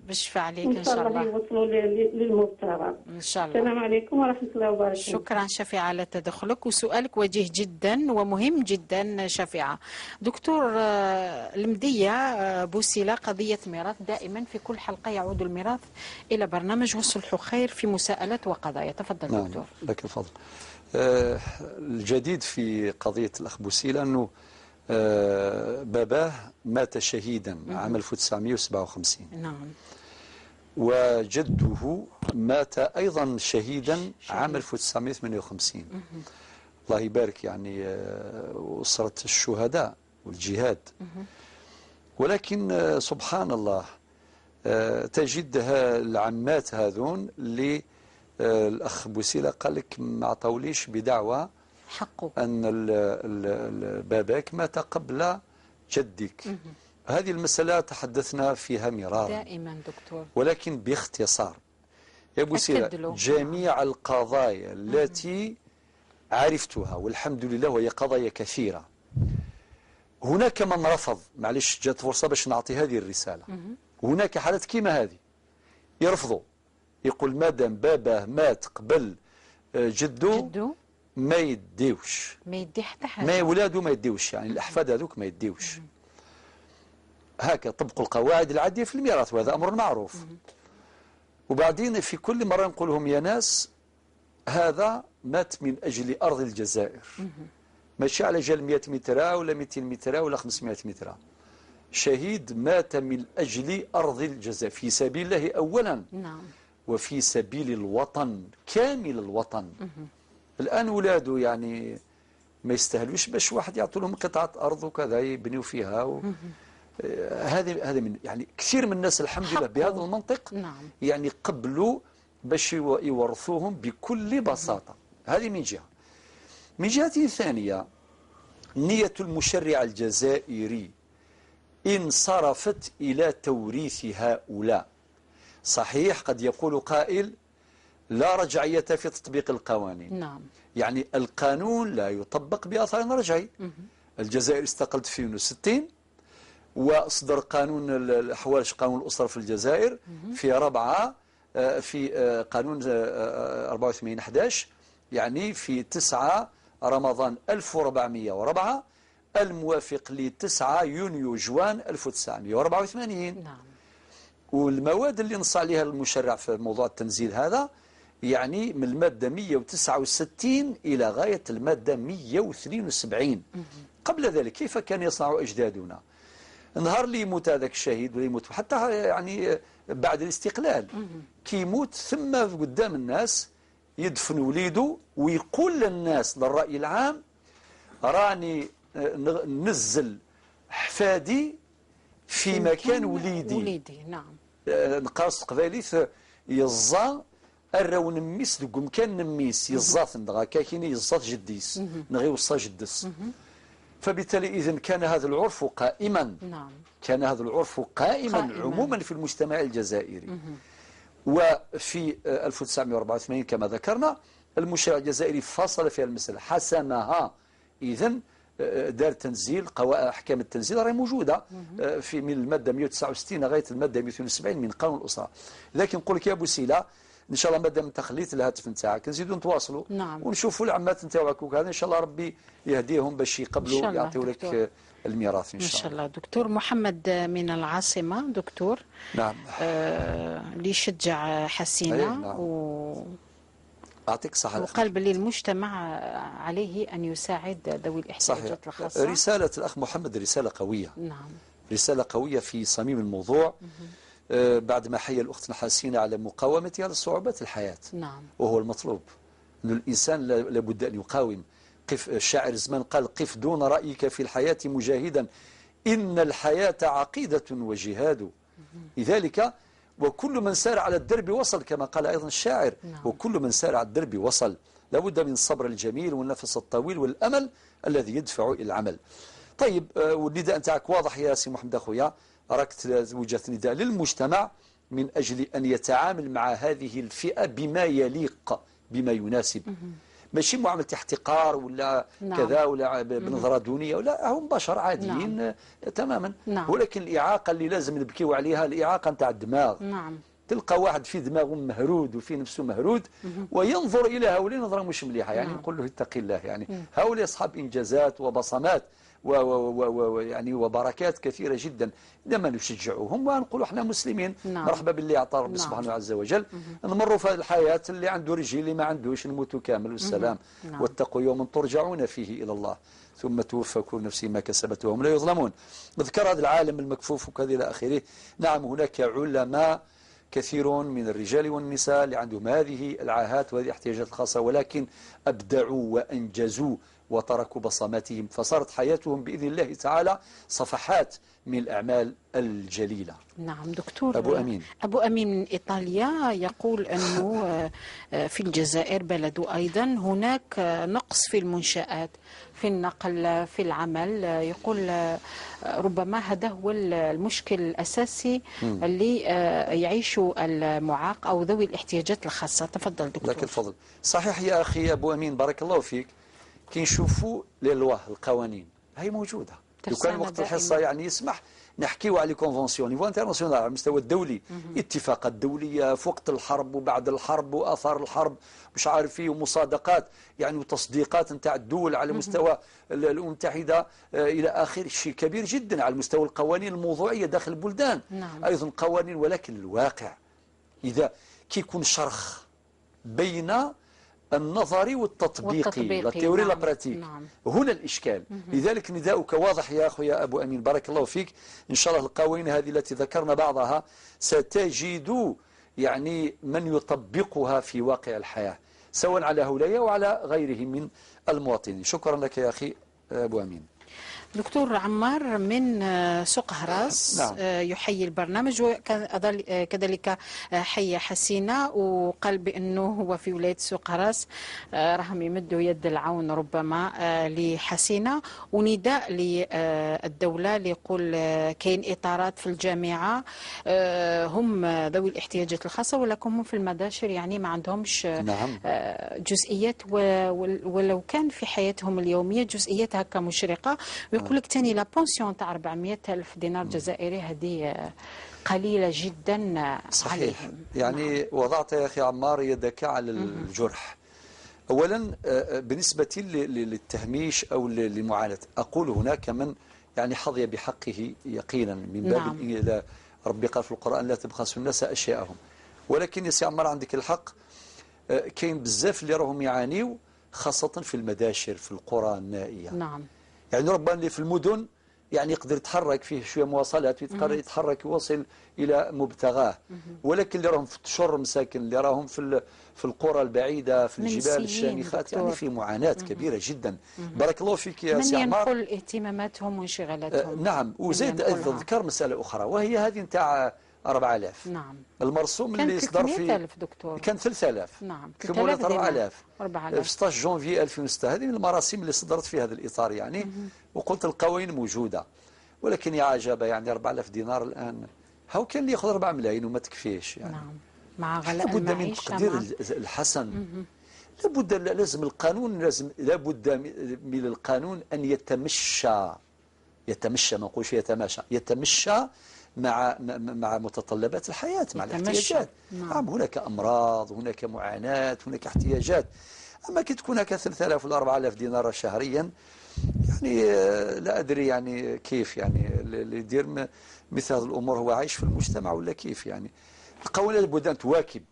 بشفى عليك إن شاء الله. يوصلوا للمبتغى إن شاء الله. السلام عليكم ورحمة الله وبركاته. شكرا شفيعة على تدخلك وسؤالك وجيه جدا ومهم جدا شفيعة. دكتور المدية بوسيلة، قضية ميراث دائما في كل حلقة يعود الميراث إلى برنامج والصلح خير في مساءلات وقضايا. تفضل نعم. دكتور. لك الفضل. الجديد في قضية الأخ بوسيلة أنه باباه مات شهيدا عام 1957. نعم. وجده مات أيضا شهيدا عام 1958. الله يبارك يعني أسرة الشهداء والجهاد. ولكن سبحان الله تجد العمات هذون اللي الأخ بوسيلة قال لك ما عطاوليش بدعوى حقه أن باباك مات قبل جدك. هذه المسألة تحدثنا فيها مرارا دائما دكتور، ولكن باختصار. يا بوسيلة أكد له. جميع القضايا التي عرفتها والحمد لله وهي قضايا كثيرة، هناك من رفض، معلش جات فرصة باش نعطي هذه الرسالة. هناك حالات كيما هذه يرفضوا، يقول مادام باباه مات قبل جدو ما يديوش، ما يدي حتى حاجة، ما ولاده ما يديوش، يعني الأحفاد هذوك ما يديوش. هكا طبقوا القواعد العادية في الميراث وهذا أمر معروف. وبعدين في كل مرة نقول لهم يا ناس هذا مات من أجل أرض الجزائر، ماشي على جال 100 متر ولا 200 متر ولا 500 متر. شهيد مات من أجل أرض الجزائر في سبيل الله أولا، نعم، وفي سبيل الوطن كامل الوطن. الآن ولاده يعني ما يستاهلوش باش واحد يعطوا لهم قطعة أرض وكذا يبنيوا فيها هذا من يعني كثير من الناس الحمد لله بهذا المنطق، نعم، يعني قبلوا باش يورثوهم بكل بساطة. هذه من جهة. من جهة ثانية نية المشرع الجزائري انصرفت إلى توريث هؤلاء. صحيح قد يقول قائل لا رجعية في تطبيق القوانين، نعم، يعني القانون لا يطبق بأثر رجعي. الجزائر استقلت في 62 وأصدر قانون الأحوال قانون الأسرة في الجزائر في 4 في قانون 84/11 يعني في 9 رمضان 1404 الموافق ل 9 يونيو جوان 1984. نعم. والمواد اللي نص عليها المشرع في موضوع التنزيل هذا يعني من المادة 169 إلى غاية المادة 172. قبل ذلك كيف كان يصنع أجدادنا؟ نهار اللي يموت هذاك الشهيد ولا يموت حتى يعني بعد الاستقلال كي يموت ثم قدام الناس يدفن وليده ويقول للناس للرأي العام راني نزل حفادي في مكان وليدي. نعم. نقاص قباليث يزا الرو نميس دقو مكان نميس يزاث ندغا كاكيني يزاث جديس نغي وصا جدس. فبالتالي إذن كان هذا العرف قائما. نعم. كان هذا العرف قائما عموما في المجتمع الجزائري. وفي 1984 كما ذكرنا المشرع الجزائري فصل في المسألة حسمها. إذن دار تنزيل أحكام التنزيل راهي موجودة في من المادة 169 لغاية المادة 172 من قانون الأسرة. لكن نقول لك يا بوسيلة إن شاء الله مادام انت خليت الهاتف نتاعك نزيدوا نتواصلوا. نعم. ونشوفوا العمات نتاعك وهذا إن شاء الله ربي يهديهم باش يقبلوا يعطيوا لك الميراث إن شاء الله. دكتور محمد من العاصمة دكتور. نعم. اللي يشجع حسينة نعم. أعطيك صحة وقال باللي المجتمع عليه أن يساعد ذوي الاحتياجات الخاصة. رسالة الأخ محمد رسالة قوية. نعم. رسالة قوية في صميم الموضوع. بعد ما حيا الأخت حسينة على مقاومتها لصعوبات الحياة. نعم. وهو المطلوب أن الإنسان لابد أن يقاوم. قف الشاعر زمان قال قف دون رأيك في الحياة مجاهدا إن الحياة عقيدة وجهاد. لذلك وكل من سار على الدرب وصل كما قال أيضا الشاعر. نعم. وكل من سار على الدرب وصل. لابد من الصبر الجميل والنفس الطويل والأمل الذي يدفع إلى العمل. طيب والنداء نتاعك واضح يا سي محمد أخويا، راك وجهت نداء للمجتمع من أجل أن يتعامل مع هذه الفئة بما يليق بما يناسب. ماشي معاملة احتقار ولا نعم. كذا ولا بنظرة دونية ولا هم بشر عاديين. نعم. تماما. نعم. ولكن الإعاقة اللي لازم نبكيو عليها الإعاقة نتاع الدماغ. نعم. تلقى واحد في دماغه مهرود وفي نفسه مهرود وينظر إلى هؤلاء نظرة مش مليحة. يعني نقول له اتق الله. يعني هؤلاء أصحاب إنجازات وبصمات يعني وبركات كثيرة جدا. لما نشجعوهم ونقول احنا مسلمين. نعم. مرحبا باللي أعطى ربي نعم. سبحانه عز وجل. نمروا في الحياة اللي عنده رجل اللي ما عندوش نموتوا كامل والسلام. نعم. واتقوا يوما ترجعون فيه إلى الله ثم توفى كل نفس ما كسبت وهم لا يظلمون. نذكر هذا العالم المكفوف وكذا إلى آخره. نعم هناك علماء كثيرون من الرجال والنساء اللي عندهم هذه العاهات وهذه الاحتياجات الخاصة ولكن أبدعوا وأنجزوا وتركوا بصماتهم، فصارت حياتهم بإذن الله تعالى صفحات من الأعمال الجليلة. نعم دكتور. أبو أمين من إيطاليا يقول أنه في الجزائر بلده أيضا هناك نقص في المنشآت، في النقل، في العمل. يقول ربما هذا هو المشكل الأساسي اللي يعيشه المعاق أو ذوي الاحتياجات الخاصة. تفضل دكتور. لك الفضل. صحيح يا أخي أبو أمين، بارك الله فيك. كي نشوفوا للواه القوانين هي موجودة، لو كان وقت الحصة يعني يسمح نحكيوا على كونفونسيون نيفو انترناسيونال على المستوى الدولي، اتفاقات دولية في وقت الحرب وبعد الحرب وآثار الحرب مش عارف فيه، ومصادقات يعني وتصديقات نتاع الدول على مستوى الأمم المتحدة إلى آخر. شيء كبير جدا على مستوى القوانين الموضوعية داخل البلدان. أيضا قوانين، ولكن الواقع إذا كيكون شرخ بين النظري والتطبيقي، لا تيوري لا براتيك، هنا الإشكال. لذلك نداؤك واضح يا أخي يا أبو أمين، بارك الله فيك. إن شاء الله القوانين هذه التي ذكرنا بعضها ستجد يعني من يطبقها في واقع الحياة، سواء على هؤلاء وعلى غيرهم من المواطنين. شكرا لك يا أخي أبو أمين. دكتور عمار من سوق هراس يحيي البرنامج، وكذلك حي حسينة، وقال بأنه هو في ولاية سوق هراس راهم يمدوا يد العون ربما لحسينة، ونداء للدولة ليقول كاين إطارات في الجامعة هم ذوي الاحتياجات الخاصة، ولكن هم في المداشر يعني ما عندهمش جزئيات، ولو كان في حياتهم اليومية جزئيات هكا مشرقة. يقول لك تاني لا بونسيون تاع 400,000 دينار جزائري هذه قليلة جدا. صحيح عليهم. يعني وضعت يا أخي عمار يدك على الجرح. أولا بالنسبة للتهميش أو للمعاناة، أقول هناك من يعني حظي بحقه يقينا من باب ربي قال في القرآن لا تبخسوا الناس أشياءهم، ولكن يا سي عمار عندك الحق. كاين بزاف اللي راهم يعانيوا خاصة في المداشر في القرى النائية. يعني ربما اللي في المدن يعني يقدر يتحرك فيه شوية مواصلات ويقدر يتحرك يوصل إلى مبتغاه، ولكن اللي راهم في التشر مساكن، اللي راهم في القرى البعيدة في الجبال الشامخات يعني في معاناة كبيرة جدا. بارك الله فيك يا سي عمار. من ينقل اهتماماتهم وانشغالاتهم. نعم. وزيد أيضا ذكر مسألة أخرى، وهي هذه نتاع 4000. المرسوم اللي صدر في دكتور كان 3000. كمولات 4000 في 16 جونفي 2006. هذه من المراسيم اللي صدرت في هذا الإطار يعني. وقلت القوانين موجودة، ولكن يا عجبة يعني 4000 دينار الآن هاو كان اللي يأخذ 4 ملايين وما تكفيش يعني. مع غلاء لابد من التقدير الحسن. لابد لازم القانون لابد من القانون أن يتمشى ما نقولش يتمشى مع متطلبات الحياة، مع الاحتياجات. نعم. هناك أمراض، هناك معاناة، هناك احتياجات. أما كي تكون هكا 3000 ولا 4000 دينار شهريا يعني لا أدري يعني كيف يعني اللي يدير مثل هذه الأمور هو عايش في المجتمع ولا كيف يعني. القوانين لابد أن تواكب،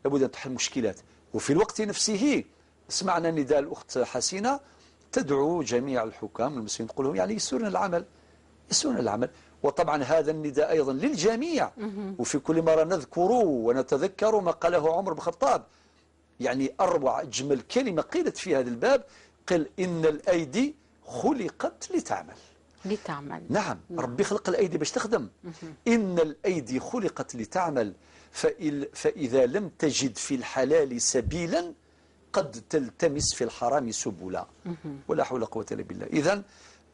لابد أن تحل مشكلات، وفي الوقت نفسه سمعنا نداء الأخت حسينة تدعو جميع الحكام المسلمين تقول لهم يعني يسرون العمل. وطبعا هذا النداء أيضا للجميع، وفي كل مرة نذكر ونتذكر ما قاله عمر بن الخطاب، يعني أروع أجمل كلمة قيلت في هذا الباب، قال إن الأيدي خلقت لتعمل. نعم. ربي خلق الأيدي باش تخدم. إن الأيدي خلقت لتعمل، فإذا لم تجد في الحلال سبيلا قد تلتمس في الحرام سبلا، ولا حول ولا قوة إلا بالله. إذن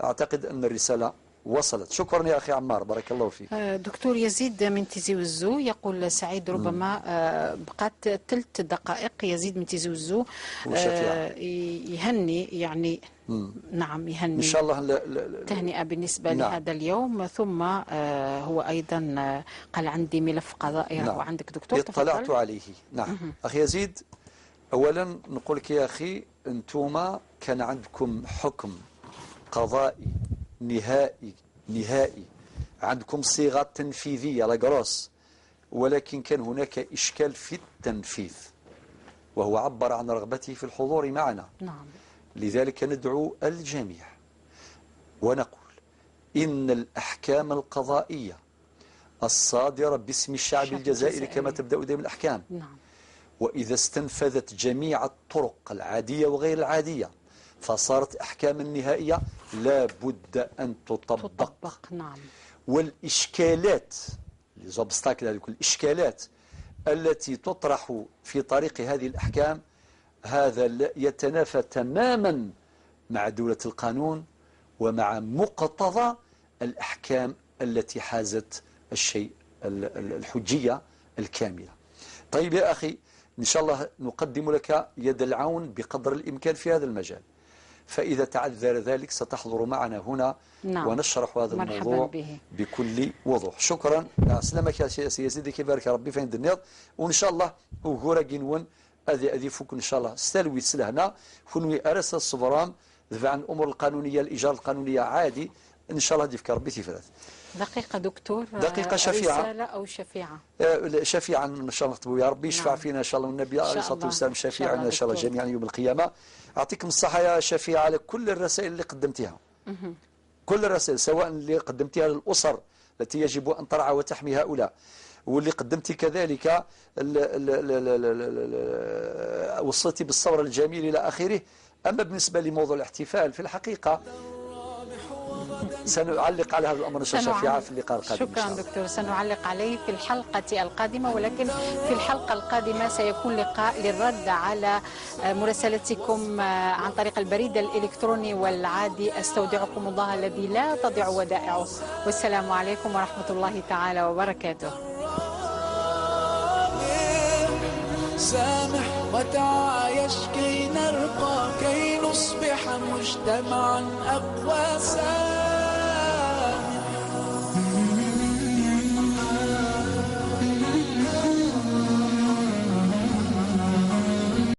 أعتقد أن الرسالة وصلت. شكرا يا أخي عمار، بارك الله فيك. دكتور يزيد من تيزي وزو يقول سعيد ربما بقات 3 دقائق. يزيد من تيزي وزو يهني يعني نعم يهني إن شاء الله تهنئة بالنسبة لهذا اليوم، ثم هو أيضا قال عندي ملف قضائي وعندك دكتور اطلعت عليه. نعم. أخي يزيد، أولا نقول لك يا أخي أنتم كان عندكم حكم قضائي نهائي، عندكم صيغة تنفيذية لاجروس، ولكن كان هناك إشكال في التنفيذ، وهو عبر عن رغبته في الحضور معنا. لذلك ندعو الجميع ونقول إن الأحكام القضائية الصادرة باسم الشعب الجزائري كما تبدأ دائما الأحكام، وإذا استنفذت جميع الطرق العادية وغير العادية فصارت أحكام النهائية لا بد أن تطبق. نعم. والإشكالات الإشكالات التي تطرح في طريق هذه الأحكام هذا يتنافى تماما مع دولة القانون ومع مقتضى الأحكام التي حازت الشيء الحجية الكاملة. طيب يا أخي، إن شاء الله نقدم لك يد العون بقدر الإمكان في هذا المجال، فإذا تعذر ذلك ستحضر معنا هنا نعم. ونشرح هذا الموضوع به. بكل وضوح. شكرا. سلامك يا سيدي، كيبارك ربي فين الدنيا، وإن شاء الله وغورا جنون أذي فوك إن شاء الله استلوي سلهنا فنوي أرس الصبران ذفع عن الأمور القانونية الإجراء القانونية عادي إن شاء الله ديفك ربي تفرث. دقيقة دكتور، دقيقة شفيعة، رسالة أو شفيعة؟ شفيعا إن شاء الله نكتبوا يا ربي يشفع فينا إن شاء الله، والنبي عليه الصلاة والسلام شفيعنا إن شاء الله جميعا يوم القيامة. أعطيكم الصحة يا شفيعة على كل الرسائل اللي قدمتها، كل الرسائل سواء اللي قدمتها للأسر التي يجب أن ترعى وتحمي هؤلاء، واللي قدمتي كذلك وصلتي بالصبر الجميل إلى آخره. أما بالنسبة لموضوع الاحتفال في الحقيقة سنعلق على هذا الأمر شفيعة في اللقاء القادم. شكرا دكتور، سنعلق عليه في الحلقة القادمة، ولكن في الحلقة القادمة سيكون لقاء للرد على مراسلتكم عن طريق البريد الإلكتروني والعادي. أستودعكم الله الذي لا تضيع ودائعه، والسلام عليكم ورحمة الله تعالى وبركاته. سامح وتعايش كي نرقى، كي نصبح مجتمعا أقوى.